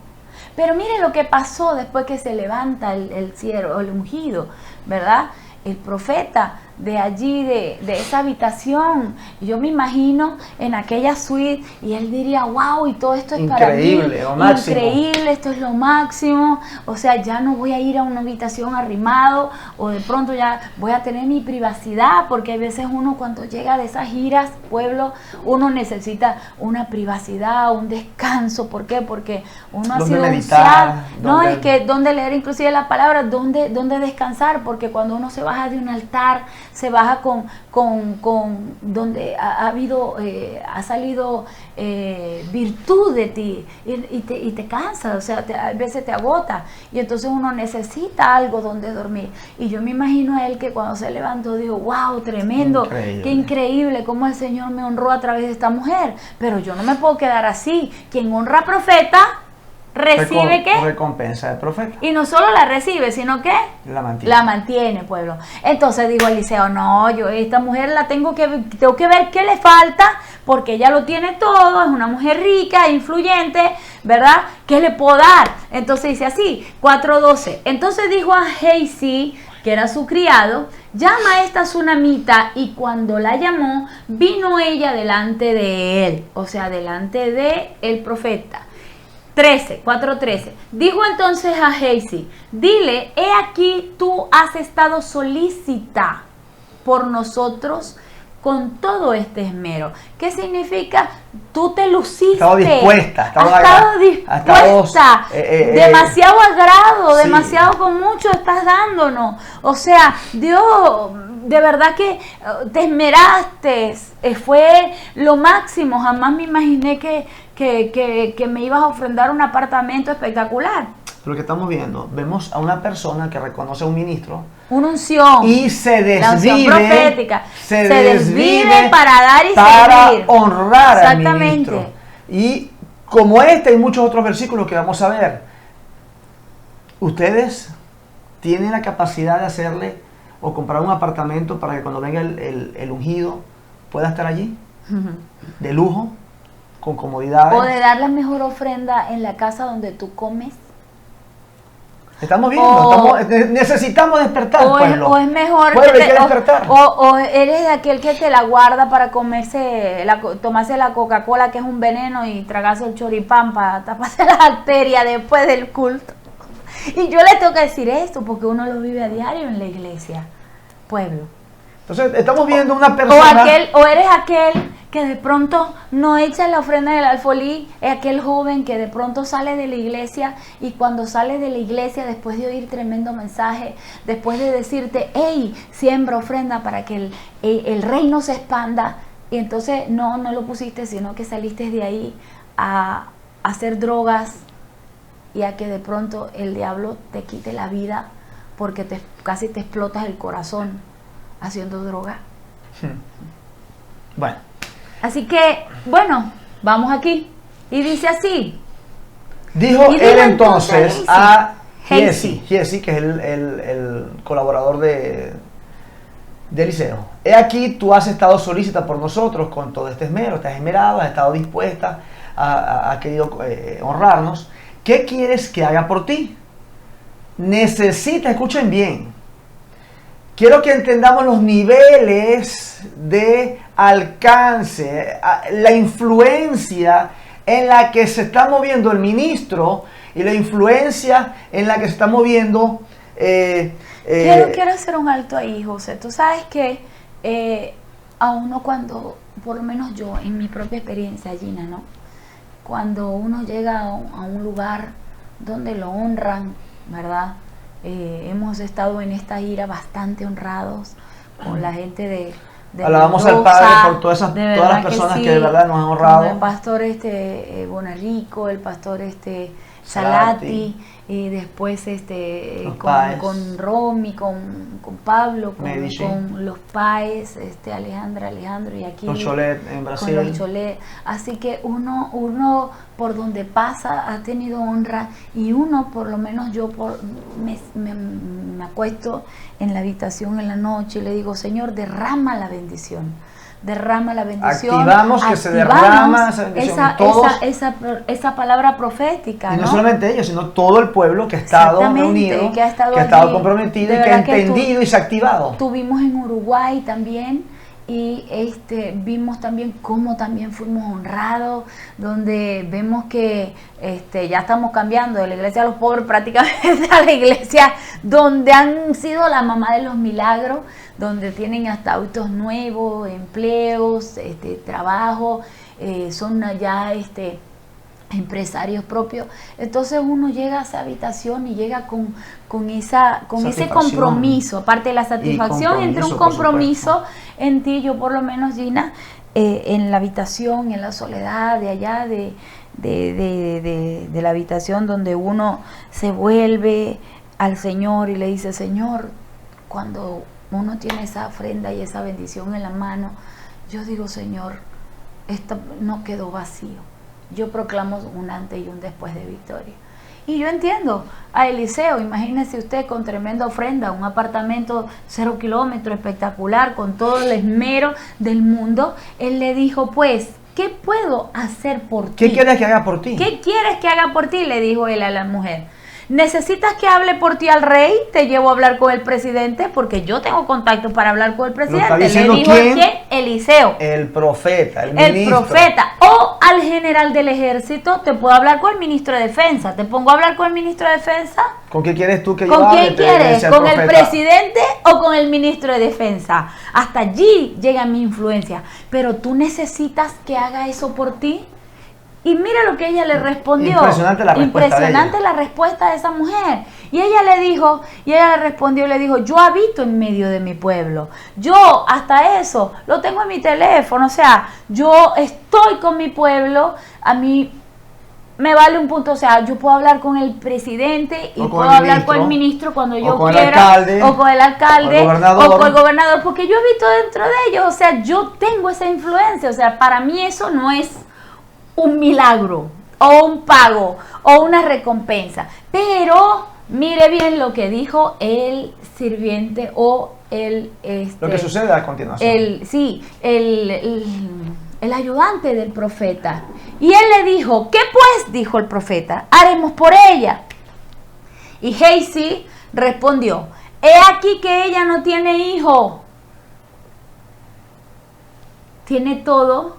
Pero mire lo que pasó después que se levanta el siervo, el ungido, ¿verdad? El profeta de allí, de esa habitación. Yo me imagino en aquella suite y él diría, wow, y todo esto es increíble, para mí. Lo máximo. Increíble, esto es lo máximo. O sea, ya no voy a ir a una habitación arrimado o de pronto ya voy a tener mi privacidad, porque a veces uno cuando llega de esas giras, pueblo, uno necesita una privacidad, un descanso. ¿Por qué? Porque uno ha sido meditar, no, es que donde leer inclusive la palabra, donde descansar, porque cuando uno se baja de un altar, se baja con donde ha salido virtud de ti y te cansa, o sea, a veces te agota y entonces uno necesita algo donde dormir. Y yo me imagino a él que cuando se levantó dijo, wow, tremendo, qué increíble cómo el Señor me honró a través de esta mujer, pero yo no me puedo quedar así. Quien honra a profeta recibe ¿qué? Recompensa del profeta. Y no solo la recibe, sino que la mantiene, pueblo. Entonces dijo Eliseo, no, yo esta mujer la tengo que ver qué le falta, porque ella lo tiene todo, es una mujer rica, influyente, ¿verdad? ¿Qué le puedo dar? Entonces dice así, 4:12. Entonces dijo a Gehazi, que era su criado, llama a esta tsunamita, y cuando la llamó, vino ella delante de él, o sea, delante de el profeta. 4:13. Dijo entonces a Gehazi, dile, he aquí tú has estado solícita por nosotros con todo este esmero. ¿Qué significa? Tú te luciste. Estaba dispuesta. Has estado dispuesta. Demasiado agrado, sí. demasiado con mucho estás dándonos. O sea, Dios, de verdad que te esmeraste. Fue lo máximo. Jamás me imaginé que me ibas a ofrendar un apartamento espectacular. Lo que estamos viendo, vemos a una persona que reconoce a un ministro, una unción, y se desvive, la unción profética, se desvive para dar y para servir, honrar al ministro. Y como hay muchos otros versículos que vamos a ver, ustedes tienen la capacidad de hacerle o comprar un apartamento para que cuando venga el ungido pueda estar allí, de lujo, con comodidades. O de dar la mejor ofrenda en la casa donde tú comes. Estamos viendo, necesitamos despertar, pueblo. O es mejor pueblo, que despertar. O eres de aquel que te la guarda para tomarse la Coca-Cola, que es un veneno, y tragarse el choripán para taparse las arterias después del culto. Y yo le tengo que decir esto porque uno lo vive a diario en la iglesia, pueblo. Entonces estamos viendo una persona. O eres aquel que de pronto no echa la ofrenda del alfolí, es aquel joven que de pronto sale de la iglesia, y cuando sale de la iglesia, después de oír tremendo mensaje, después de decirte, hey, siembra ofrenda para que el reino se expanda, y entonces no lo pusiste, sino que saliste de ahí a hacer drogas, y a que de pronto el diablo te quite la vida porque casi te explotas el corazón haciendo droga. Bueno. Así que, bueno, vamos aquí. Y dice así. Dijo él entonces a Giesi, que es el colaborador de Eliseo. He aquí, tú has estado solícita por nosotros con todo este esmero, estás esmerado, has estado dispuesta, ha querido honrarnos. ¿Qué quieres que haga por ti? Escuchen bien. Quiero que entendamos los niveles de alcance, la influencia en la que se está moviendo el ministro y la influencia en la que se está moviendo. Quiero hacer un alto ahí, José. Tú sabes que a uno cuando, por lo menos yo, en mi propia experiencia, Gina, ¿no? Cuando uno llega a un lugar donde lo honran, ¿verdad? Hemos estado en esta gira bastante honrados con la gente de alabamos al Padre por todas las personas que de verdad nos han honrado. El pastor Bonarico, el pastor Salati, y después con Romy, con Pablo, con los Paes, Alejandro, y aquí los Cholet en Brasil. Con los Cholet. Así que uno por donde pasa ha tenido honra, y uno, por lo menos yo, me acuesto en la habitación en la noche y le digo, Señor, derrama la bendición. Activamos que se derrama esa bendición en todos. Esa palabra profética. Y no solamente ellos, sino todo el pueblo que ha estado reunido, que ha estado comprometido y que ha entendido y se ha activado. Estuvimos en Uruguay también, y vimos también cómo también fuimos honrados, donde vemos que ya estamos cambiando de la iglesia de los pobres prácticamente a la iglesia donde han sido la mamá de los milagros, donde tienen hasta autos nuevos, empleos, trabajo, son allá empresarios propios. Entonces uno llega a esa habitación y llega con ese compromiso, aparte de la satisfacción, entre un compromiso en ti. Yo por lo menos, Gina, en la habitación, en la soledad de allá de la habitación donde uno se vuelve al Señor y le dice, Señor, cuando uno tiene esa ofrenda y esa bendición en la mano, yo digo, Señor, esto no quedó vacío. Yo proclamo un antes y un después de victoria. Y yo entiendo a Eliseo, imagínese usted con tremenda ofrenda, un apartamento 0 kilómetros espectacular, con todo el esmero del mundo. Él le dijo, pues, ¿qué puedo hacer por ti? ¿Qué quieres que haga por ti? ¿Qué quieres que haga por ti? Le dijo él a la mujer. ¿Necesitas que hable por ti al rey? Te llevo a hablar con el presidente, porque yo tengo contacto para hablar con el presidente. ¿Le dijo quién? Eliseo. El profeta, el ministro. El profeta. O al general del ejército. Te puedo hablar con el ministro de defensa. ¿Te pongo a hablar con el ministro de defensa? ¿Con qué quieres tú que yo ¿Con hable? quién Te debe quieres? ser ¿Con el profeta. presidente o con el ministro de defensa? Hasta allí llega mi influencia. Pero tú necesitas que haga eso por ti. Y mira lo que ella le respondió. Impresionante la respuesta Impresionante de ella. la respuesta de esa mujer. Y ella le respondió y le dijo, yo habito en medio de mi pueblo. Yo hasta eso lo tengo en mi teléfono. O sea, yo estoy con mi pueblo. A mí me vale un punto. O sea, yo puedo hablar con el presidente y puedo hablar con el ministro cuando yo quiera. O con el alcalde. O con el gobernador. Porque yo habito dentro de ellos. O sea, yo tengo esa influencia. O sea, para mí eso no es un milagro o un pago o una recompensa, pero mire bien lo que dijo el sirviente o lo que sucede a continuación. El ayudante del profeta. Y él le dijo, ¿qué pues? Dijo el profeta, haremos por ella. Y Gehazi respondió, he aquí que ella no tiene hijo. Tiene todo,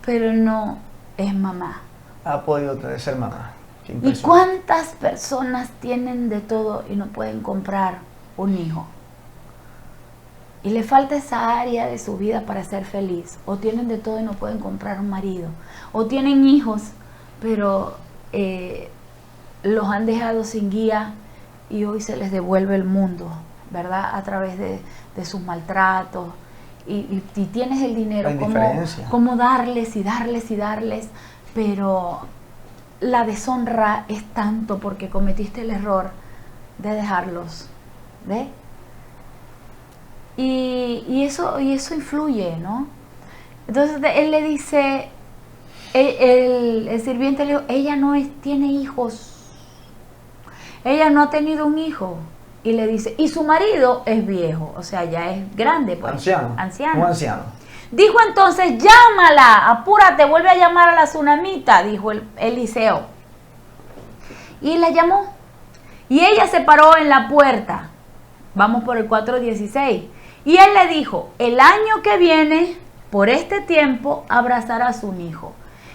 pero no es mamá. Ha podido ser mamá. ¿Y cuántas personas tienen de todo y no pueden comprar un hijo? Y le falta esa área de su vida para ser feliz. O tienen de todo y no pueden comprar un marido. O tienen hijos, pero los han dejado sin guía y hoy se les devuelve el mundo, ¿verdad? A través de sus maltratos. Y tienes el dinero, cómo darles y darles y darles, pero la deshonra es tanto porque cometiste el error de dejarlos, ¿ves? Y eso influye, ¿no? Entonces él le dice, el sirviente le dijo, ella no tiene hijos, ella no ha tenido un hijo. Y le dice, y su marido es viejo, o sea, ya es grande, pues. Anciano. Un anciano. Dijo entonces, llámala, apúrate, vuelve a llamar a la tsunamita, dijo Eliseo. Y la llamó. Y ella se paró en la puerta. Vamos por el 4:16. Y él le dijo, el año que viene, por este tiempo, abrazarás un hijo.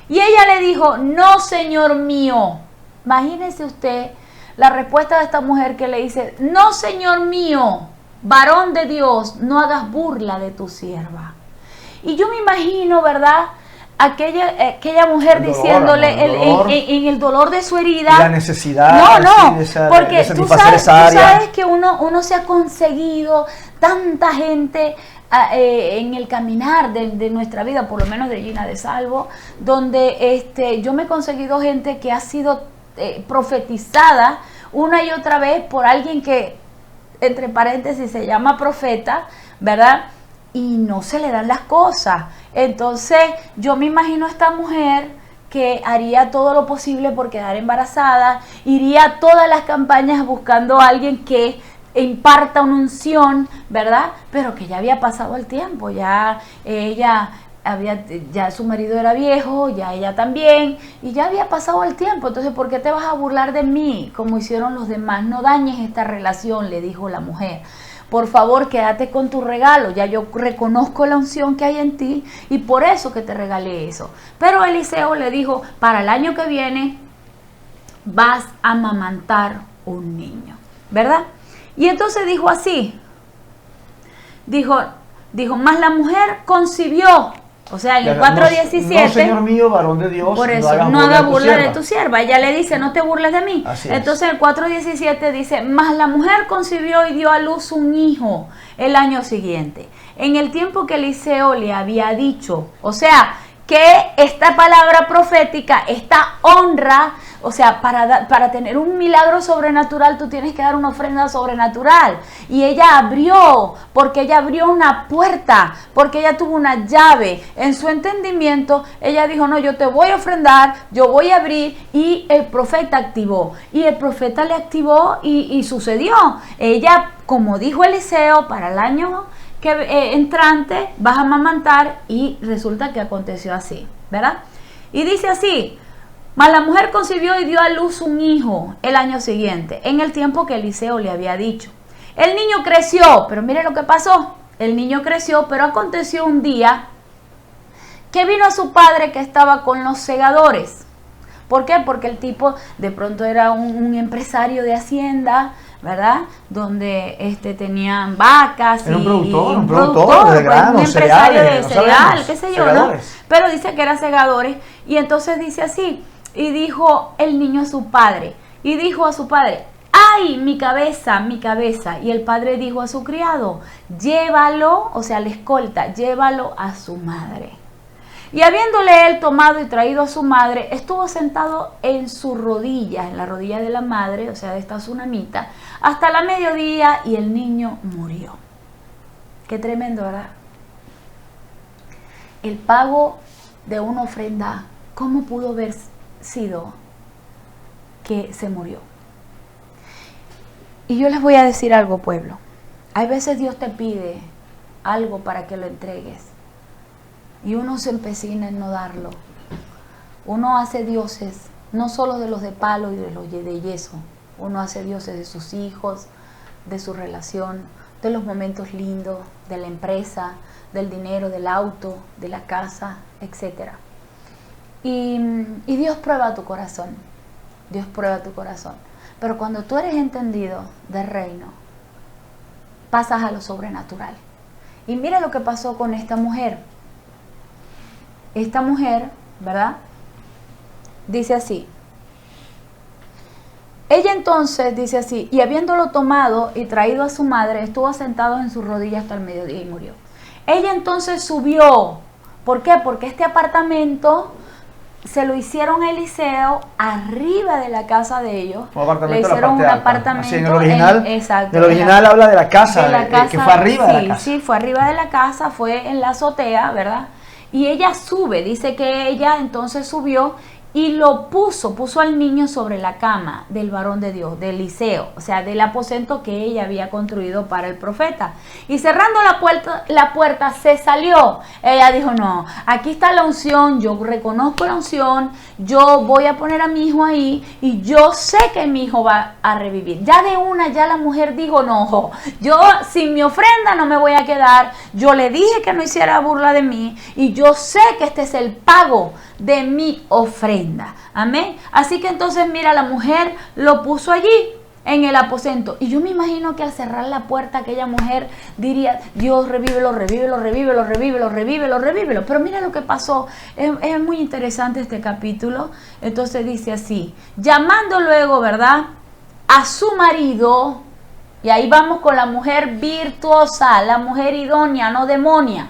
Y ella le dijo, no, señor mío. Imagínese usted la respuesta de esta mujer que le dice, no, señor mío, varón de Dios, no hagas burla de tu sierva. Y yo me imagino, ¿verdad?, aquella mujer diciéndole en el dolor de su herida. Y la necesidad. Porque tú sabes que uno se ha conseguido tanta gente en el caminar de nuestra vida, por lo menos de Gina de Salvo, donde yo me he conseguido gente que ha sido profetizada una y otra vez por alguien que, entre paréntesis, se llama profeta, ¿verdad? Y no se le dan las cosas. Entonces yo me imagino a esta mujer que haría todo lo posible por quedar embarazada, iría a todas las campañas buscando a alguien que imparta una unción, ¿verdad? Pero que ya había pasado el tiempo, ya su marido era viejo, ya ella también, y ya había pasado el tiempo. Entonces, ¿por qué te vas a burlar de mí como hicieron los demás? No dañes esta relación, le dijo la mujer. Por favor, quédate con tu regalo, ya yo reconozco la unción que hay en ti y por eso que te regalé eso. Pero Eliseo le dijo, para el año que viene vas a amamantar un niño, ¿verdad? Y entonces dijo así, dijo, mas la mujer concibió. O sea, en el 4:17. No, señor mío, varón de Dios. Por eso, no haga burla de tu sierva. Ella le dice, no te burles de mí. Entonces, el 4:17 dice, mas la mujer concibió y dio a luz un hijo el año siguiente. En el tiempo que Eliseo le había dicho. O sea, que esta palabra profética, esta honra, o sea, para tener un milagro sobrenatural, tú tienes que dar una ofrenda sobrenatural. Y ella abrió, porque ella abrió una puerta, porque ella tuvo una llave. En su entendimiento, ella dijo, no, yo te voy a ofrendar, yo voy a abrir, y el profeta activó. Y el profeta le activó y sucedió. Ella, como dijo Eliseo, para el año entrante vas a amamantar, y resulta que aconteció así, ¿verdad? Y dice así, mas la mujer concibió y dio a luz un hijo el año siguiente, en el tiempo que Eliseo le había dicho. El niño creció, pero mire lo que pasó, el niño creció, pero aconteció un día que vino a su padre que estaba con los segadores, ¿Por qué? Porque el tipo de pronto era un empresario de hacienda, ¿verdad? Donde tenían vacas. Era un productor, un productor de granos, un empresario cereales, de cereal, sabemos, qué sé yo, segadores. ¿no? Pero dice que eran segadores. Y entonces dice así, y dijo el niño a su padre, y dijo a su padre, ¡ay, mi cabeza, mi cabeza! Y el padre dijo a su criado, llévalo, o sea, la escolta, llévalo a su madre. Y habiéndole él tomado y traído a su madre, estuvo sentado en sus rodillas, en la rodilla de la madre, o sea, de esta tsunamita, hasta la mediodía, y el niño murió. Qué tremendo, ¿verdad? El pago de una ofrenda, ¿cómo pudo haber sido que se murió? Y yo les voy a decir algo, pueblo. Hay veces Dios te pide algo para que lo entregues. Y uno se empecina en no darlo. Uno hace dioses, no solo de los de palo y de los de yeso. Uno hace dioses de sus hijos, de su relación, de los momentos lindos, de la empresa, del dinero, del auto, de la casa, etc. Y Dios prueba tu corazón. Dios prueba tu corazón. Pero cuando tú eres entendido del reino, pasas a lo sobrenatural. Y mira lo que pasó con esta mujer. Esta mujer, ¿verdad? Dice así. Ella entonces dice así, y habiéndolo tomado y traído a su madre, estuvo sentado en sus rodillas hasta el mediodía y murió. Ella entonces subió. ¿Por qué? Porque este apartamento se lo hicieron a Eliseo arriba de la casa de ellos. Le hicieron un apartamento. Así, en el original, exacto. El original habla de la casa, que fue arriba de la casa. Sí, fue arriba de la casa, fue en la azotea, ¿verdad? Y ella sube, dice que ella entonces subió y lo puso al niño sobre la cama del varón de Dios, de Eliseo, o sea, del aposento que ella había construido para el profeta. Y cerrando la puerta se salió. Ella dijo, no, aquí está la unción, yo reconozco la unción, yo voy a poner a mi hijo ahí y yo sé que mi hijo va a revivir. Ya de una, ya la mujer dijo, no, yo sin mi ofrenda no me voy a quedar, yo le dije que no hiciera burla de mí y yo sé que este es el pago de mi ofrenda. Amén. Así que entonces mira, la mujer lo puso allí en el aposento. Y yo me imagino que al cerrar la puerta aquella mujer diría, Dios, revívelo, revívelo, revívelo, revívelo, revívelo, revívelo. Pero mira lo que pasó. Es muy interesante este capítulo. Entonces dice así, llamando luego, ¿verdad?, a su marido. Y ahí vamos con la mujer virtuosa, la mujer idónea, no demonia.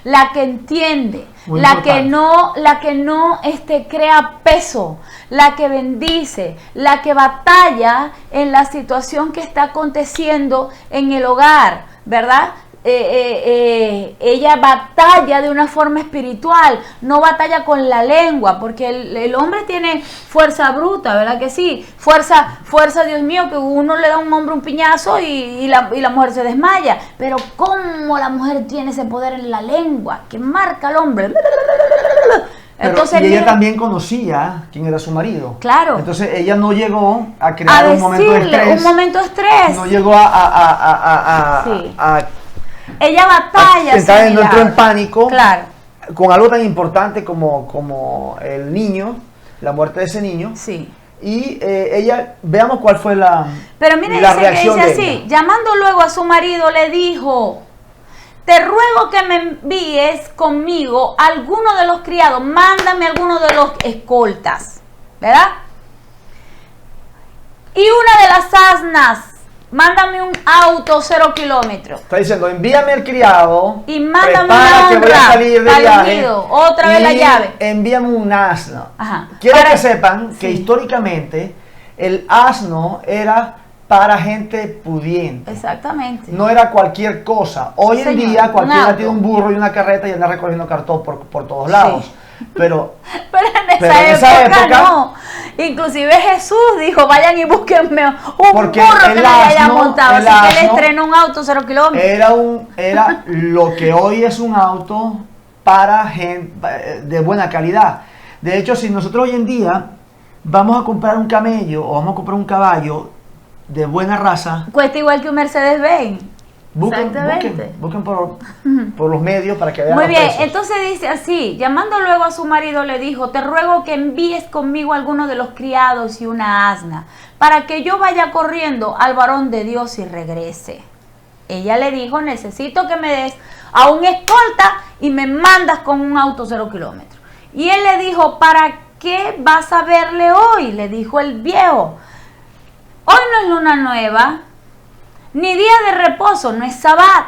La que entiende, la que no crea peso, la que bendice, la que batalla en la situación que está aconteciendo en el hogar, ¿verdad? Ella batalla de una forma espiritual, no batalla con la lengua, porque el hombre tiene fuerza bruta, ¿verdad que sí? Fuerza, Dios mío, que uno le da a un hombre un piñazo y la mujer se desmaya, pero ¿cómo la mujer tiene ese poder en la lengua que marca al hombre? Entonces, y ella también conocía quién era su marido. Claro. Entonces ella no llegó a crear un momento de estrés. No llegó a ella batalla. No entró en pánico. Claro. Con algo tan importante como el niño, la muerte de ese niño. Sí. Y ella, veamos cuál fue la Pero mire, reacción dice de así, ella. Llamando luego a su marido, le dijo, te ruego que me envíes conmigo alguno de los criados, mándame alguno de los escoltas, ¿verdad? Y una de las asnas, mándame un auto 0 kilómetros. Está diciendo, envíame el criado. Y mándame una que voy a salir de viaje. Otra vez la llave. Envíame un asno. Ajá. Quiero que sepan que históricamente el asno era para gente pudiente. Exactamente. No era cualquier cosa. Hoy en día cualquiera tiene un burro y una carreta y anda recogiendo cartón por todos lados. Sí. Pero en esa época no. Inclusive Jesús dijo, vayan y búsquenme un burro que me haya montado. Así que él estrenó un auto 0 kilómetros. Era lo que hoy es un auto para gente de buena calidad. De hecho, si nosotros hoy en día vamos a comprar un camello o vamos a comprar un caballo de buena raza, cuesta igual que un Mercedes-Benz. Exactamente. Busquen por los medios para que vean Muy los bien, precios. entonces dice así, llamando luego a su marido le dijo, te ruego que envíes conmigo a alguno de los criados y una asna, para que yo vaya corriendo al varón de Dios y regrese. Ella le dijo, necesito que me des a un escolta y me mandas con un auto 0 kilómetros. Y él le dijo, ¿para qué vas a verle hoy? Le dijo el viejo, hoy no es luna nueva, ni día de reposo, no es sabbat.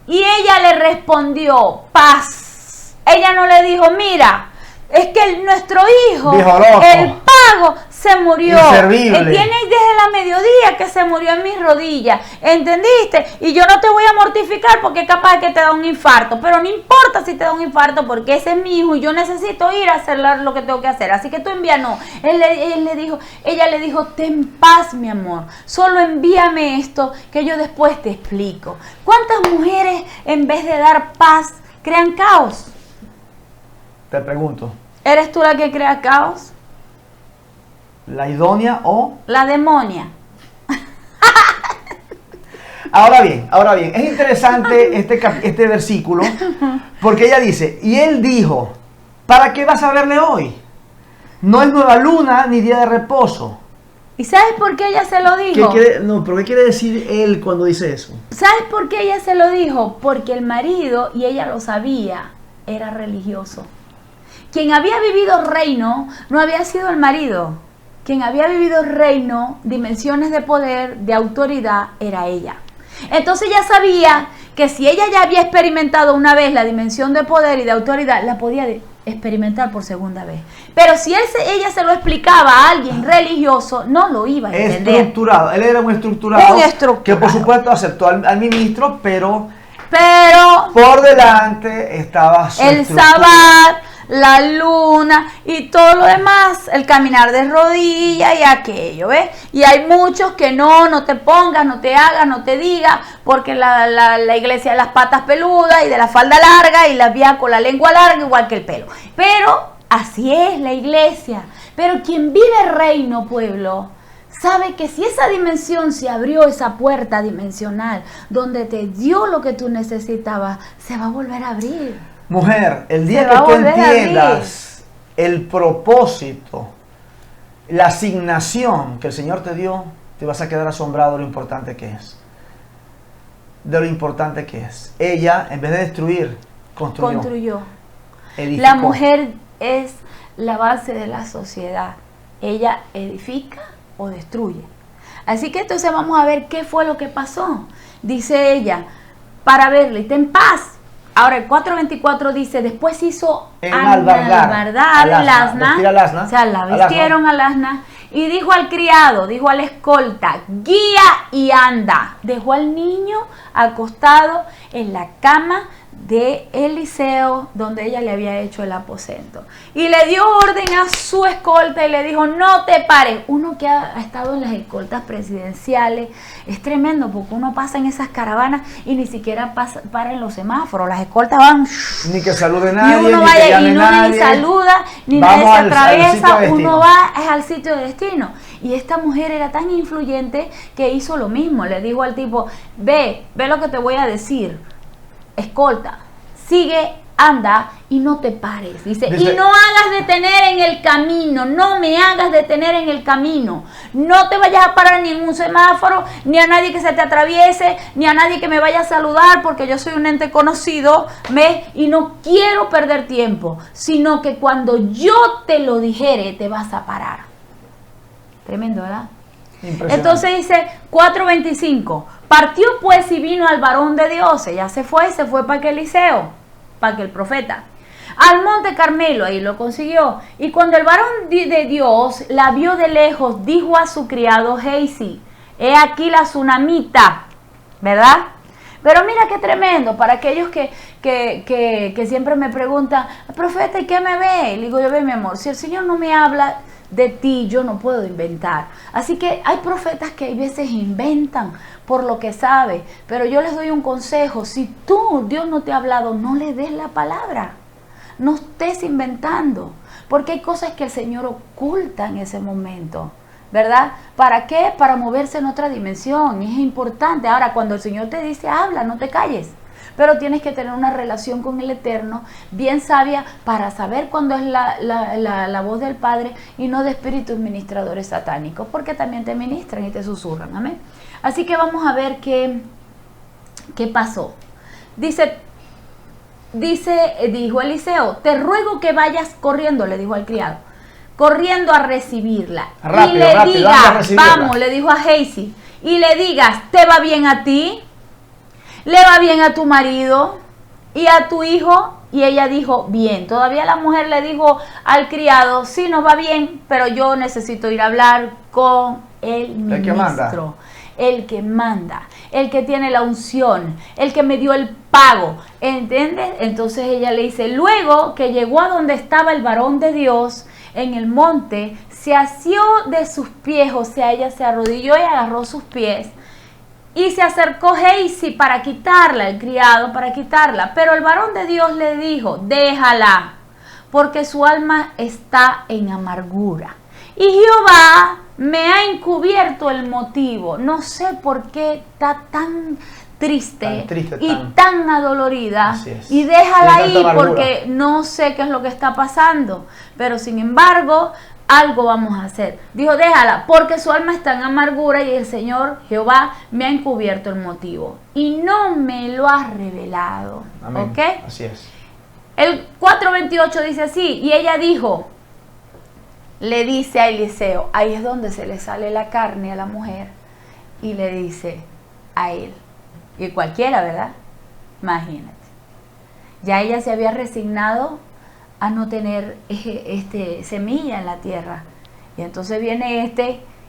Y ella le respondió, paz. Ella no le dijo, mira, es que nuestro hijo, el pago, se murió. Inservible. Tiene desde la mediodía que se murió en mis rodillas. ¿Entendiste? Y yo no te voy a mortificar porque es capaz que te da un infarto. Pero no importa si te da un infarto porque ese es mi hijo y yo necesito ir a hacer lo que tengo que hacer. Así que tú envíanos. Ella le dijo, ten paz, mi amor. Solo envíame esto que yo después te explico. ¿Cuántas mujeres en vez de dar paz crean caos? Te pregunto. ¿Eres tú la que crea caos? ¿La idónea o...? La demonia. Ahora bien, es interesante este versículo, porque ella dice, y él dijo, ¿para qué vas a verle hoy? No es nueva luna ni día de reposo. ¿Y sabes por qué ella se lo dijo? ¿Pero qué quiere decir él cuando dice eso? ¿Sabes por qué ella se lo dijo? Porque el marido, y ella lo sabía, era religioso. Quien había vivido reino no había sido el marido. Quien había vivido reino, dimensiones de poder, de autoridad, era ella. Entonces ella sabía que si ella ya había experimentado una vez la dimensión de poder y de autoridad, la podía experimentar por segunda vez. Pero si ella se lo explicaba a alguien religioso, no lo iba a entender. Estructurado. Él era un estructurado. Que por supuesto aceptó al ministro, pero por delante estaba su el sabbat, la luna y todo lo demás, el caminar de rodillas y aquello, ¿ves? Y hay muchos que no te pongas, no te hagas, no te digas, porque la iglesia de las patas peludas y de la falda larga y las viejas con la lengua larga igual que el pelo. Pero así es la iglesia. Pero quien vive reino, pueblo, sabe que si esa dimensión se abrió, esa puerta dimensional donde te dio lo que tú necesitabas, se va a volver a abrir. Mujer, el día que tú entiendas el propósito, la asignación que el Señor te dio, te vas a quedar asombrado de lo importante que es. De lo importante que es. Ella, en vez de destruir, construyó. Edificó. La mujer es la base de la sociedad. Ella edifica o destruye. Así que entonces vamos a ver qué fue lo que pasó. Dice ella, para verle, ten paz. Ahora el 4:24 dice, después hizo albardar el asna, o sea, la vistieron al asna, y dijo al criado, dijo al escolta, guía y anda. Dejó al niño acostado en la cama de Eliseo, donde ella le había hecho el aposento. Y le dio orden a su escolta y le dijo, no te pares. Uno que ha estado en las escoltas presidenciales es tremendo, porque uno pasa en esas caravanas y ni siquiera para en los semáforos. Las escoltas van... Ni que salude nadie, y uno ni vaya, que llame y no nadie. Ni saluda, ni nadie se atraviesa, uno va al sitio de destino. Y esta mujer era tan influyente que hizo lo mismo. Le dijo al tipo, ve lo que te voy a decir. Escolta, sigue, anda y no te pares. Dice, y no hagas detener en el camino, no me hagas detener en el camino. No te vayas a parar en ningún semáforo, ni a nadie que se te atraviese, ni a nadie que me vaya a saludar, porque yo soy un ente conocido, y no quiero perder tiempo, sino que cuando yo te lo dijere, te vas a parar. Tremendo, ¿verdad? Entonces dice 4:25, partió pues y vino al varón de Dios. Ella se fue para que Eliseo, para que el profeta, al monte Carmelo, ahí lo consiguió. Y cuando el varón de Dios la vio de lejos, dijo a su criado Gehazi, he aquí la tsunamita, ¿verdad? Pero mira qué tremendo, para aquellos que siempre me preguntan, profeta, ¿y qué me ve? Y le digo, yo ve, mi amor, si el Señor no me habla de ti, yo no puedo inventar. Así que hay profetas que a veces inventan por lo que sabe, pero yo les doy un consejo: si Dios no te ha hablado, no le des la palabra, no estés inventando, porque hay cosas que el Señor oculta en ese momento. ¿verdad? ¿Para qué? Para moverse en otra dimensión. Es importante. Ahora, cuando el Señor te dice, habla, no te calles. Pero tienes que tener una relación con el Eterno bien sabia para saber cuándo es la voz del Padre y no de espíritus ministradores satánicos, porque también te ministran y te susurran. Amén. Así que vamos a ver qué pasó. Dijo Eliseo, te ruego que vayas corriendo, le dijo al criado, corriendo a recibirla. Rápido, y le rápido, digas, vamos, le dijo a Gehazi, y le digas, ¿te va bien a ti? ¿Le va bien a tu marido y a tu hijo? Y ella dijo, bien. Todavía la mujer le dijo al criado, sí, nos va bien, pero yo necesito ir a hablar con el ministro. El que manda, el que tiene la unción, el que me dio el pago, ¿entiendes? Entonces ella le dice, luego que llegó a donde estaba el varón de Dios en el monte, se asió de sus pies, o sea, ella se arrodilló y agarró sus pies, y se acercó Gehazi para quitarla, el criado para quitarla, pero el varón de Dios le dijo, déjala, porque su alma está en amargura, y Jehová me ha encubierto el motivo. No sé por qué está tan triste y tan adolorida. Y déjala ahí porque no sé qué es lo que está pasando. Pero sin embargo, algo vamos a hacer. Dijo, déjala, porque su alma está en amargura y el Señor Jehová me ha encubierto el motivo. Y no me lo ha revelado. Amén. ¿Ok? Así es. El 4:28 dice así, y ella dijo, le dice a Eliseo, ahí es donde se le sale la carne a la mujer, y le dice a él, y cualquiera, ¿verdad? Imagínate. Ya ella se había resignado a no tener semilla en la tierra. Y entonces viene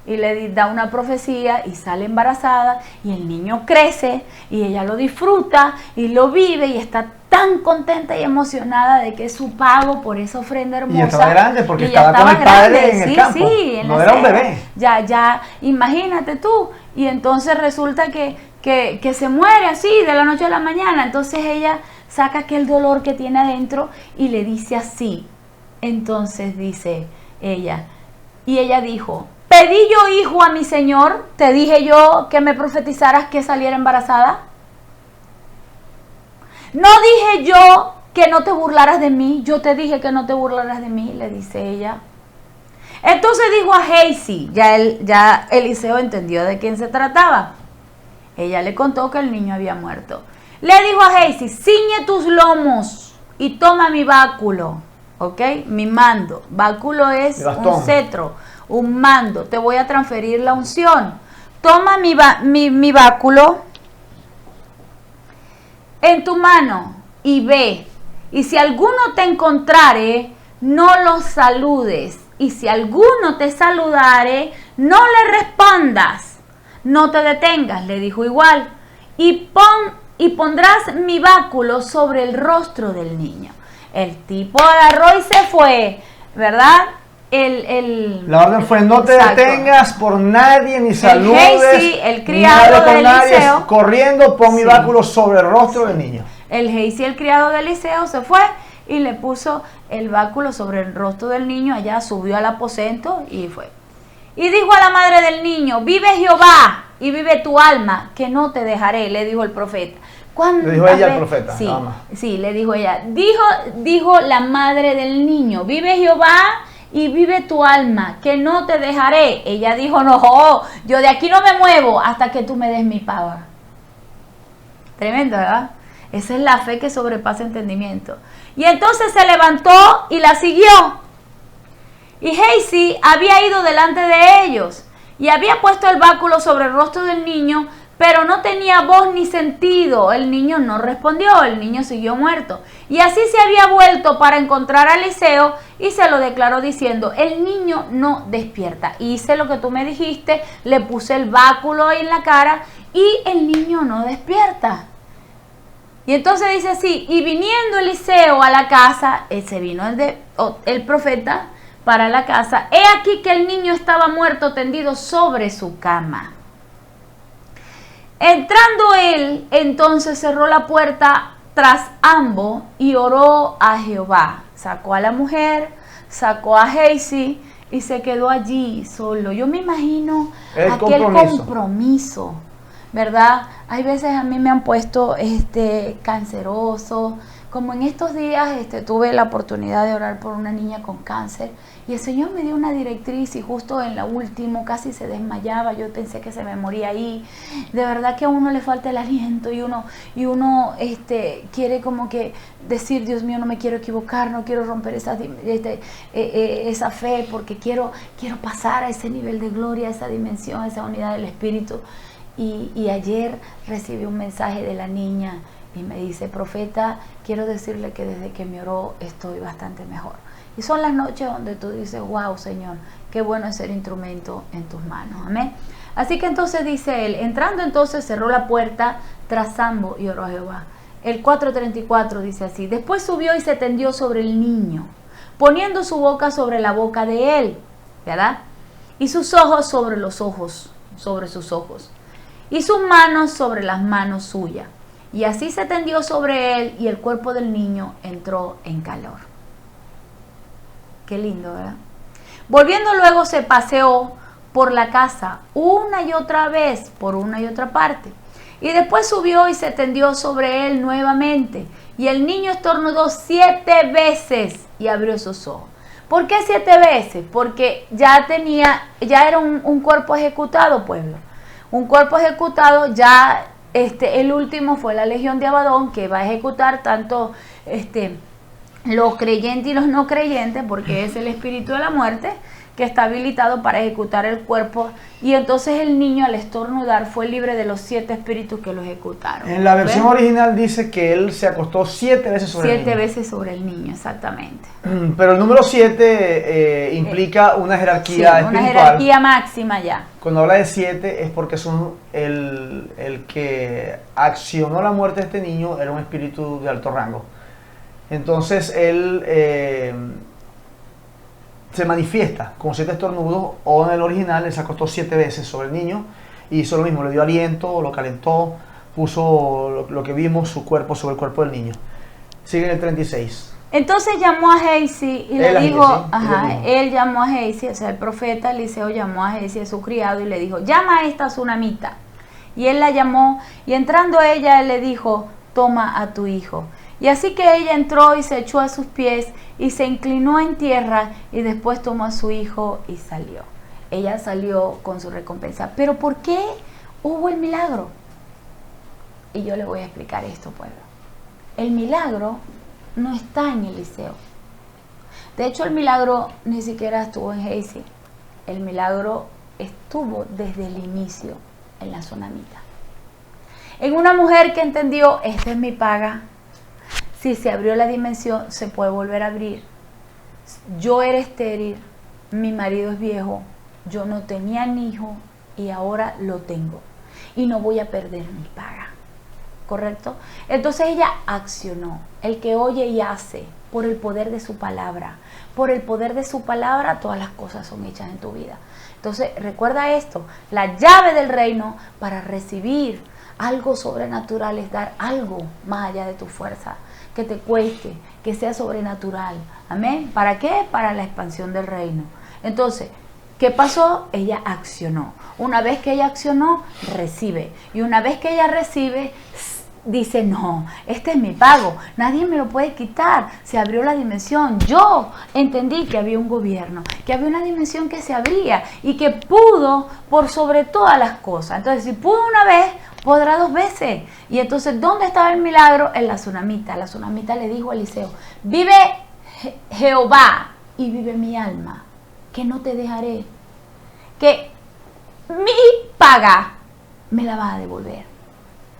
y le da una profecía y sale embarazada y el niño crece y ella lo disfruta y lo vive y está tan contenta y emocionada de que es su pago por esa ofrenda hermosa. Y estaba grande porque estaba con el padre en el campo. Sí, no era un bebé. Ya, imagínate tú. Y entonces resulta que se muere así de la noche a la mañana. Entonces ella saca aquel dolor que tiene adentro y le dice así. Entonces dice ella, y ella dijo, ¿pedí yo hijo a mi señor? ¿Te dije yo que me profetizaras que saliera embarazada? ¿No dije yo que no te burlaras de mí? Yo te dije que no te burlaras de mí, le dice ella. Entonces dijo a Gehazi, ya Eliseo entendió de quién se trataba. Ella le contó que el niño había muerto. Le dijo a Gehazi, ciñe tus lomos y toma mi báculo, ¿ok? Mi mando. Báculo es un cetro, un mando. Te voy a transferir la unción. Toma mi báculo en tu mano y ve. Y si alguno te encontrare, no lo saludes. Y si alguno te saludare, no le respondas. No te detengas, le dijo igual. Y pondrás mi báculo sobre el rostro del niño. El tipo agarró y se fue, ¿verdad? La orden fue, no te detengas por nadie, ni saludes. Gehazi, el criado de Eliseo, corriendo, pon mi báculo sobre el rostro del niño. El Gehazi, el criado de Eliseo, se fue y le puso el báculo sobre el rostro del niño. Allá subió al aposento y fue. Y dijo a la madre del niño, vive Jehová y vive tu alma, que no te dejaré, le dijo el profeta. Le dijo ella al profeta. Sí, le dijo ella. Dijo la madre del niño, vive Jehová y vive tu alma, que no te dejaré. Ella dijo, no, yo de aquí no me muevo hasta que tú me des mi power. Tremendo, ¿verdad? Esa es la fe que sobrepasa entendimiento. Y entonces se levantó y la siguió. Y Gehazi había ido delante de ellos y había puesto el báculo sobre el rostro del niño, pero no tenía voz ni sentido. El niño no respondió, el niño siguió muerto. Y así se había vuelto para encontrar a Eliseo y se lo declaró diciendo, el niño no despierta. Hice lo que tú me dijiste, le puse el báculo en la cara y el niño no despierta. Y entonces dice así, y viniendo Eliseo a la casa, se vino el profeta para la casa, he aquí que el niño estaba muerto tendido sobre su cama. Entrando él, entonces cerró la puerta tras ambos y oró a Jehová. Sacó a la mujer, sacó a Gehazi y se quedó allí solo. Yo me imagino El aquel compromiso. compromiso, ¿verdad? Hay veces a mí me han puesto canceroso, como en estos días tuve la oportunidad de orar por una niña con cáncer y el Señor me dio una directriz y justo en la última casi se desmayaba, yo pensé que se me moría ahí. De verdad que a uno le falta el aliento y uno quiere como que decir, Dios mío, no me quiero equivocar, no quiero romper esa fe porque quiero pasar a ese nivel de gloria, a esa dimensión, a esa unidad del Espíritu. Y ayer recibí un mensaje de la niña y me dice, profeta, quiero decirle que desde que me oró estoy bastante mejor. Y son las noches donde tú dices, wow, Señor, qué bueno es ser instrumento en tus manos. Amén. Así que entonces dice él, entrando entonces cerró la puerta tras ambos y oró a Jehová. El 4:34 dice así, después subió y se tendió sobre el niño, poniendo su boca sobre la boca de él, ¿verdad? Y sus ojos sobre sus ojos, y sus manos sobre las manos suyas. Y así se tendió sobre él y el cuerpo del niño entró en calor. Qué lindo, ¿verdad? Volviendo luego se paseó por la casa una y otra vez, por una y otra parte. Y después subió y se tendió sobre él nuevamente. Y el niño estornudó 7 veces y abrió sus ojos. ¿Por qué 7 veces? Porque ya era un cuerpo ejecutado, pueblo. Un cuerpo ejecutado, ya el último fue la Legión de Abadón, que va a ejecutar tanto los creyentes y los no creyentes, porque es el espíritu de la muerte que está habilitado para ejecutar el cuerpo. Y entonces el niño, al estornudar, fue libre de los 7 espíritus que lo ejecutaron. En la versión original dice que él se acostó 7 veces sobre el niño. 7 veces sobre el niño, exactamente. Pero el número 7 implica una jerarquía espiritual. Una jerarquía máxima ya. Cuando habla de 7 es porque son el que accionó la muerte de este niño era un espíritu de alto rango. Entonces él se manifiesta con 7 estornudos, o en el original él se acostó 7 veces sobre el niño y hizo lo mismo, le dio aliento, lo calentó, puso lo que vimos, su cuerpo sobre el cuerpo del niño. Sigue en el 36. Entonces llamó a Gehazi y le dijo, sí, él llamó a Gehazi, o sea, el profeta Eliseo llamó a Gehazi, a su criado, y le dijo, llama a esta tsunamita. Y él la llamó, y entrando ella, él le dijo, toma a tu hijo. Y así que ella entró y se echó a sus pies y se inclinó en tierra y después tomó a su hijo y salió. Ella salió con su recompensa. ¿Pero por qué hubo el milagro? Y yo le voy a explicar esto, pueblo. El milagro no está en Eliseo. De hecho, el milagro ni siquiera estuvo en Gehazi. El milagro estuvo desde el inicio en la tsunamita. En una mujer que entendió, esta es mi paga. Si se abrió la dimensión, se puede volver a abrir. Yo era estéril, mi marido es viejo, yo no tenía ni hijo y ahora lo tengo. Y no voy a perder mi paga. ¿Correcto? Entonces ella accionó. El que oye y hace por el poder de su palabra. Por el poder de su palabra, todas las cosas son hechas en tu vida. Entonces, recuerda esto, la llave del reino para recibir algo sobrenatural es dar algo más allá de tu fuerza, que te cueste, que sea sobrenatural. Amén. ¿Para qué? Para la expansión del reino. Entonces, ¿qué pasó? Ella accionó. Una vez que ella accionó, recibe. Y una vez que ella recibe, dice, no, este es mi pago, nadie me lo puede quitar. Se abrió la dimensión. Yo entendí que había un gobierno, que había una dimensión que se abría y que pudo por sobre todas las cosas. Entonces, si pudo una vez, podrá 2 veces. Y entonces, ¿dónde estaba el milagro? En la tsunamita. La tsunamita le dijo a Eliseo, vive Jehová y vive mi alma, que no te dejaré, que mi paga me la va a devolver.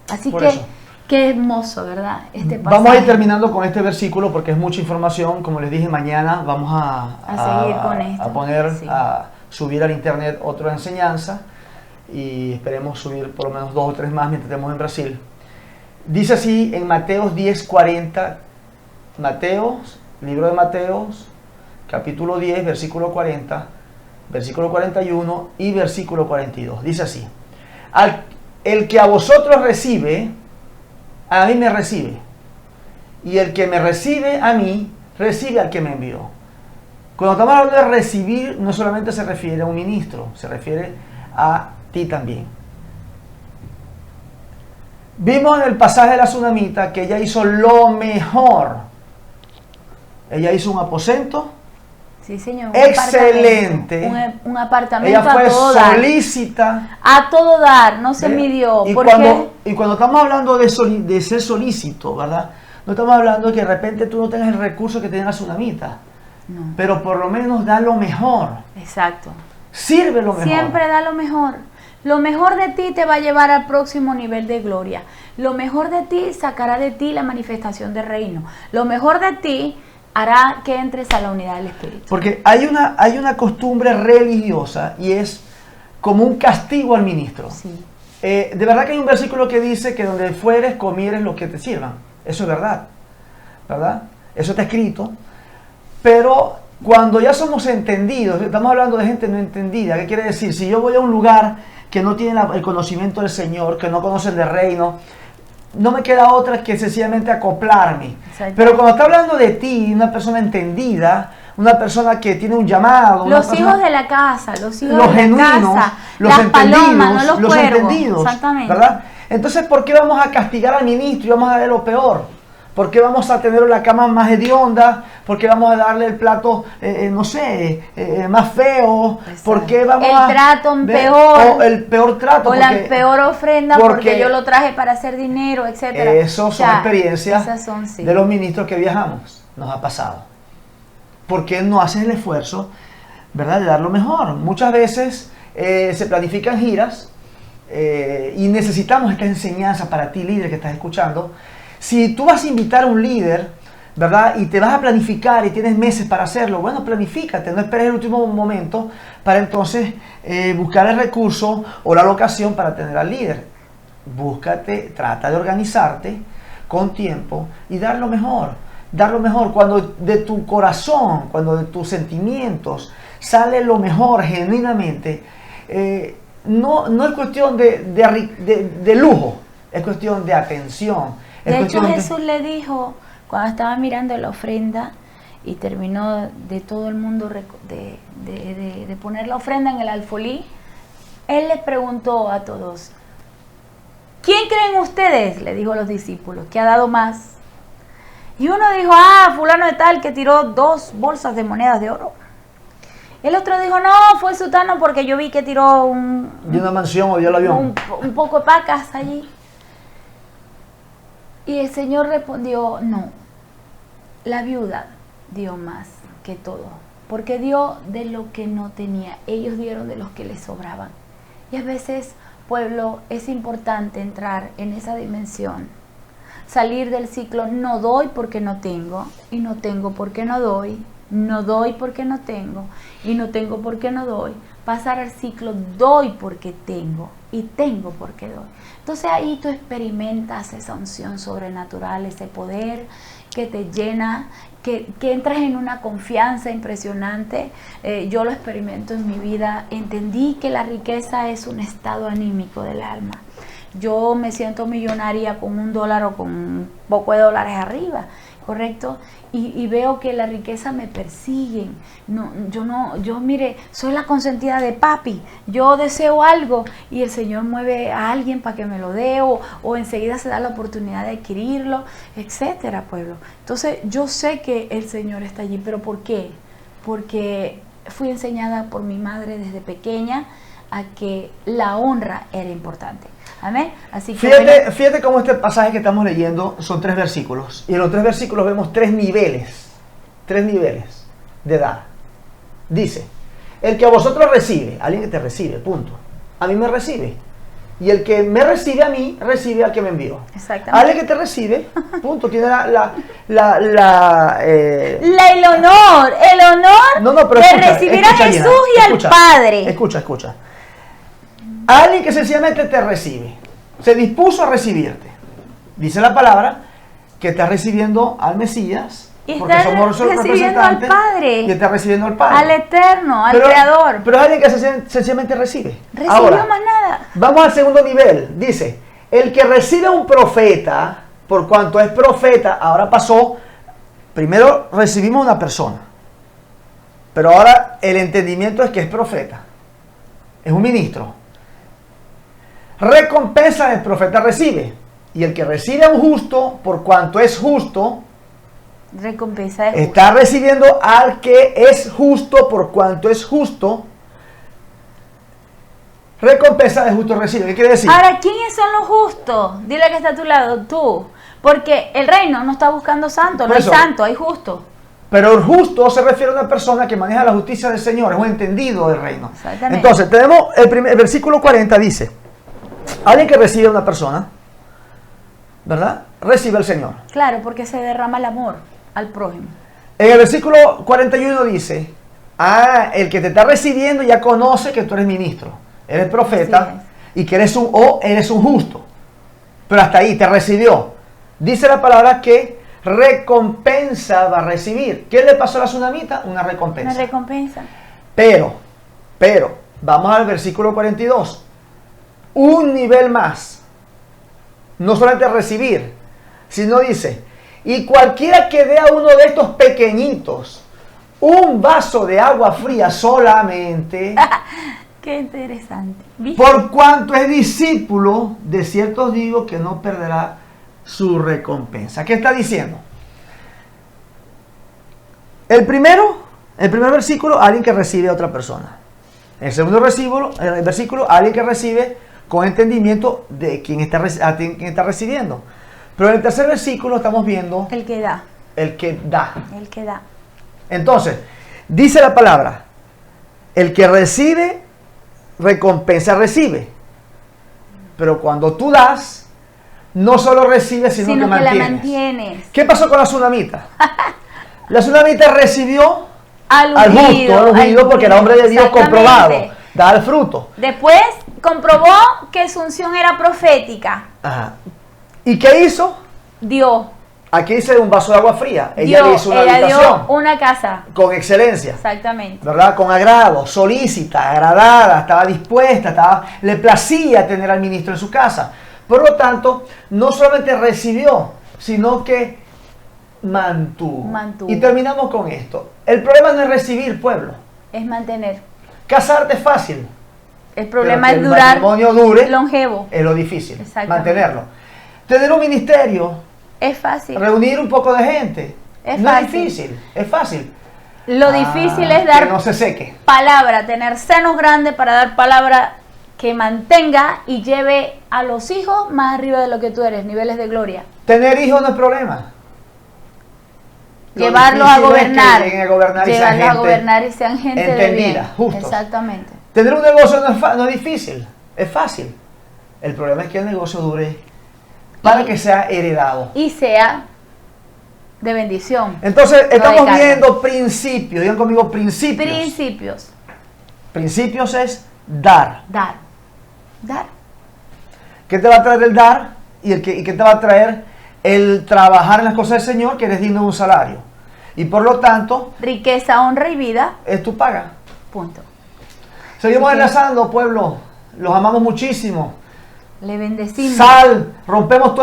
Así Por que eso. qué hermoso, ¿verdad? Este pasaje. Vamos a ir terminando con este versículo porque es mucha información. Como les dije, mañana vamos a seguir con esto. A poner, Sí. a subir al internet otra enseñanza y esperemos subir por lo menos 2 o 3 más mientras estemos en Brasil. Dice así en Mateos 10:40, Mateos, libro de Mateos, capítulo 10, versículo 40, versículo 41 y versículo 42. Dice así: el que a vosotros recibe, a mí me recibe, y el que me recibe a mí, recibe al que me envió. Cuando estamos hablando de recibir, no solamente se refiere a un ministro, se refiere a ti también. Vimos en el pasaje de la tsunamita que ella hizo lo mejor. Ella hizo un aposento. Sí, señor. Excelente. Un apartamento ella fue a todo dar. solícita. A todo dar, no se midió. Y ¿Por cuando, qué? y cuando estamos hablando de ser solícito, ¿verdad? No estamos hablando de que de repente tú no tengas el recurso que tiene la tsunamita. No. Pero por lo menos da lo mejor. Exacto. Sirve lo mejor. Siempre da lo mejor. Lo mejor de ti te va a llevar al próximo nivel de gloria. Lo mejor de ti sacará de ti la manifestación del reino. Lo mejor de ti hará que entres a la unidad del Espíritu. Porque hay una costumbre religiosa y es como un castigo al ministro. Sí. De verdad que hay un versículo que dice que donde fueres comieres lo que te sirvan. Eso es verdad. ¿Verdad? Eso está escrito. Pero cuando ya somos entendidos, estamos hablando de gente no entendida. ¿Qué quiere decir? Si yo voy a un lugar que no tiene el conocimiento del Señor, que no conocen del reino, no me queda otra que sencillamente acoplarme. Pero cuando está hablando de ti, una persona entendida, una persona que tiene un llamado, los hijos de la casa, los hijos de la genuinos, casa, los las entendidos, palomas, no los cuervos. entendidos, exactamente. ¿verdad? Entonces, ¿por qué vamos a castigar al ministro y vamos a darle lo peor? ¿Por qué vamos a tener la cama más hedionda? ¿Por qué vamos a darle el plato, más feo? ¿Por qué vamos el trato peor? O el peor trato. O la peor ofrenda porque yo lo traje para hacer dinero, etcétera. Eso son experiencias sí. de los ministros que viajamos. Nos ha pasado. ¿Por qué no haces el esfuerzo, verdad, de dar lo mejor? Muchas veces se planifican giras y necesitamos esta enseñanza para ti, líder, que estás escuchando. Si tú vas a invitar a un líder, ¿verdad? Y te vas a planificar y tienes meses para hacerlo, bueno, planifícate, no esperes el último momento para entonces buscar el recurso o la locación para tener al líder. Búscate, trata de organizarte con tiempo y dar lo mejor. Dar lo mejor. Cuando de tu corazón, cuando de tus sentimientos sale lo mejor genuinamente, no es cuestión de lujo, es cuestión de atención. De hecho, Jesús le dijo, cuando estaba mirando la ofrenda y terminó de todo el mundo de poner la ofrenda en el alfolí, Él les preguntó a todos, ¿quién creen ustedes? Le dijo a los discípulos, ¿que ha dado más? Y uno dijo, fulano de tal que tiró 2 bolsas de monedas de oro. El otro dijo, no, fue sutano porque yo vi que tiró de una mansión o dio el avión. Un poco de pacas allí. Y el Señor respondió, no, la viuda dio más que todo, porque dio de lo que no tenía, ellos dieron de los que les sobraban. Y a veces, pueblo, es importante entrar en esa dimensión, salir del ciclo, no doy porque no tengo, y no tengo porque no doy, no doy porque no tengo, y no tengo porque no doy, pasar al ciclo, doy porque tengo, y tengo porque doy. Entonces ahí tú experimentas esa unción sobrenatural, ese poder que te llena, que entras en una confianza impresionante. Yo lo experimento en mi vida. Entendí que la riqueza es un estado anímico del alma. Yo me siento millonaria con $1 o con un poco de dólares arriba, ¿correcto? Y veo que la riqueza me persigue. Yo mire, soy la consentida de papi. Yo deseo algo y el Señor mueve a alguien para que me lo dé o enseguida se da la oportunidad de adquirirlo, etcétera, pueblo. Entonces yo sé que el Señor está allí, pero ¿por qué? Porque fui enseñada por mi madre desde pequeña a que la honra era importante. Amén. Así que fíjate cómo este pasaje que estamos leyendo son 3 versículos. Y en los 3 versículos vemos 3 niveles. 3 niveles de dar. Dice, el que a vosotros recibe, alguien que te recibe, punto. A mí me recibe. Y el que me recibe a mí, recibe al que me envió. Exactamente. Alguien que te recibe, punto. Tiene el honor de recibir a Jesús y al Padre. Escucha. Alguien que sencillamente te recibe, se dispuso a recibirte. Dice la palabra que está recibiendo al Mesías, y porque somos sus representantes, al Padre, y está recibiendo al Padre, al Eterno, al Creador. Pero es alguien que sencillamente recibe. Recibió Ahora, más nada. Vamos al segundo nivel. Dice, el que recibe a un profeta, por cuanto es profeta, ahora pasó, primero recibimos una persona. Pero ahora el entendimiento es que es profeta. Es un ministro. Recompensa el profeta recibe. Y el que recibe a un justo, por cuanto es justo, recompensa es está recibiendo al que es justo, por cuanto es justo. Recompensa de justo recibe. ¿Qué quiere decir? Ahora, ¿quiénes son los justos? Dile que está a tu lado, tú. Porque el reino no está buscando santos, no hay santo, hay justo. Pero el justo se refiere a una persona que maneja la justicia del Señor, es un entendido del reino. Exactamente. Entonces, tenemos el versículo 40 dice, alguien que recibe a una persona, ¿verdad? Recibe al Señor. Claro, porque se derrama el amor al prójimo. En el versículo 41 dice, el que te está recibiendo ya conoce que tú eres ministro, eres profeta y que eres un justo. Pero hasta ahí te recibió. Dice la palabra que recompensa va a recibir. ¿Qué le pasó a la tsunamita? Una recompensa. Una recompensa. Pero, vamos al versículo 42. Un nivel más. No solamente recibir, sino dice, y cualquiera que dé a uno de estos pequeñitos un vaso de agua fría solamente, qué interesante. ¿Viste? Por cuanto es discípulo, de cierto os digo que no perderá su recompensa. ¿Qué está diciendo? El primer versículo, alguien que recibe a otra persona. El segundo versículo, alguien que recibe con entendimiento de quien está recibiendo. Pero en el tercer versículo estamos viendo el que da. El que da. El que da. Entonces, dice la palabra, el que recibe, recompensa recibe. Pero cuando tú das, no solo recibes, sino que la mantienes. ¿Qué pasó con la tsunamita? La tsunamita recibió al justo, porque era hombre de Dios comprobado, da el fruto. Después comprobó que su unción era profética. Ajá. ¿Y qué hizo? Dio. Aquí dice un vaso de agua fría. Ella le hizo una habitación. Dio una casa. Con excelencia. Exactamente. ¿Verdad? Con agrado, solícita, agradada, estaba dispuesta, le placía tener al ministro en su casa. Por lo tanto, no solamente recibió, sino que mantuvo. Y terminamos con esto. El problema no es recibir, pueblo. Es mantener. Casarte es fácil. El problema es durar. El matrimonio dure. Longevo. Es lo difícil. Mantenerlo. Tener un ministerio. Es fácil. Reunir un poco de gente. No es difícil. Es fácil. Lo difícil es dar. Que no se seque. Palabra. Tener senos grandes para dar palabra que mantenga y lleve a los hijos más arriba de lo que tú eres, niveles de gloria. Tener hijos no es problema. Llevarlos a gobernar. Llevarlos a gobernar y sean gente entendida, de bien. Justos. Exactamente. Tener un negocio no es difícil, es fácil. El problema es que el negocio dure para que sea heredado. Y sea de bendición. Entonces, estamos viendo principios. Digan conmigo principios. Principios. Principios es dar. Dar. ¿Qué te va a traer el dar? ¿Y qué te va a traer el trabajar en las cosas del Señor? Que eres digno de un salario. Y por lo tanto, riqueza, honra y vida es tu paga. Punto. Seguimos enlazando, pueblo. Los amamos muchísimo. Le bendecimos. Sal, rompemos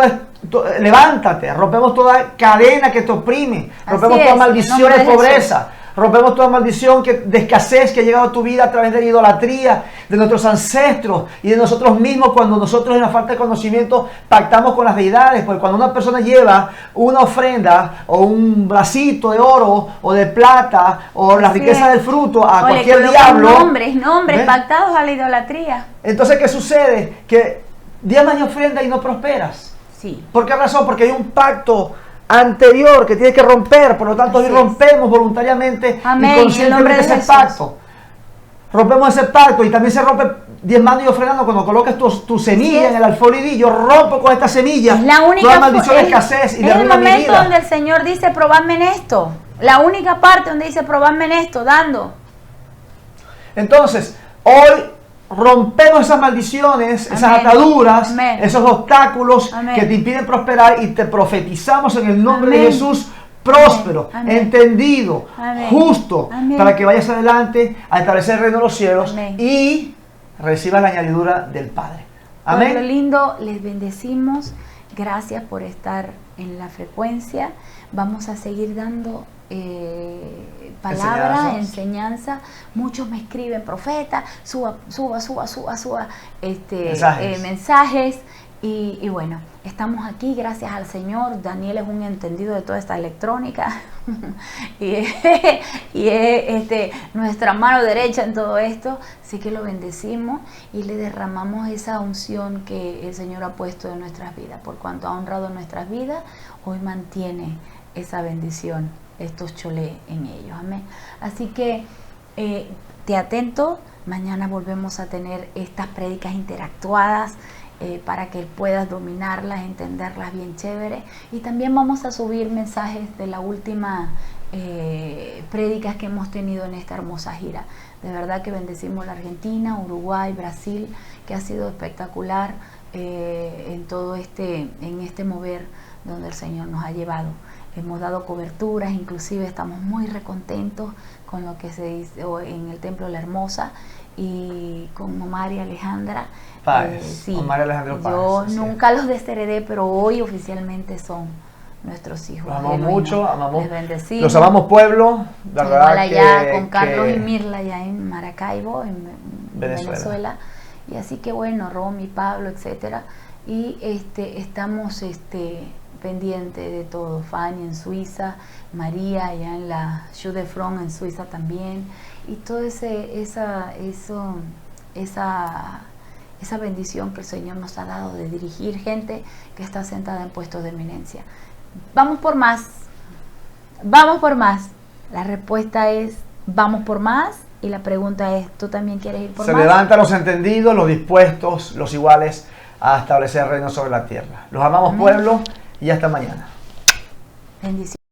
levántate, rompemos toda cadena que te oprime, rompemos toda maldición de pobreza. Rompemos toda maldición de escasez que ha llegado a tu vida a través de la idolatría de nuestros ancestros y de nosotros mismos cuando nosotros en la falta de conocimiento pactamos con las deidades. Porque cuando una persona lleva una ofrenda o un bracito de oro o de plata o la riqueza del fruto a cualquier diablo. Nombres pactados a la idolatría. Entonces, ¿qué sucede? Que diezmas y ofrenda y no prosperas. Sí. ¿Por qué razón? Porque hay un pacto anterior que tienes que romper, por lo tanto hoy rompemos voluntariamente y conscientemente ese pacto. Rompemos ese pacto y también se rompe diezmando y ofrendando cuando colocas tu semilla en el alfolí. Yo rompo con esta semilla toda maldición de escasez y de ruina de mi vida. Es el momento donde el Señor dice probadme en esto. La única parte donde dice probadme en esto, dando. Entonces, hoy rompemos esas maldiciones, esas ataduras, esos obstáculos que te impiden prosperar y te profetizamos en el nombre de Jesús próspero, entendido, justo, para que vayas adelante a establecer el reino de los cielos y recibas la añadidura del Padre. Amén. Pueblo lindo, les bendecimos. Gracias por estar en la frecuencia, vamos a seguir dando palabra, enseñanza. Muchos me escriben, profeta, suba mensajes. Y bueno, estamos aquí gracias al Señor. Daniel es un entendido de toda esta electrónica y es nuestra mano derecha en todo esto. Así que lo bendecimos y le derramamos esa unción que el Señor ha puesto en nuestras vidas. Por cuanto ha honrado nuestras vidas, hoy mantiene esa bendición, estos cholé en ellos. Amén. Así que te atento. Mañana volvemos a tener estas prédicas interactuadas, para que puedas dominarlas, entenderlas bien chévere. Y también vamos a subir mensajes de la última prédicas que hemos tenido en esta hermosa gira. De verdad que bendecimos la Argentina, Uruguay, Brasil, que ha sido espectacular en todo en este mover donde el Señor nos ha llevado. Hemos dado coberturas, inclusive estamos muy recontentos con lo que se hizo en el Templo La Hermosa y con Omar y Alejandra. Sí, Omar y Alejandra Páez. Yo nunca los desheredé, pero hoy oficialmente son nuestros hijos. Los amamos mucho, amamos. Les bendecimos. Los amamos, pueblo. La verdad igual allá con Carlos y Mirla, allá en Maracaibo, en Venezuela. Y así que bueno, Romy, Pablo, etcétera. Y estamos pendiente de todo. Fanny en Suiza, María allá en la Jus de France en Suiza también, y toda esa bendición que el Señor nos ha dado de dirigir gente que está sentada en puestos de eminencia. Vamos por más, vamos por más. La respuesta es vamos por más, y la pregunta es, ¿tú también quieres ir por más? Se levantan los entendidos, los dispuestos, los iguales a establecer el reino sobre la tierra. Los amamos, pueblo, y hasta mañana. Bendiciones.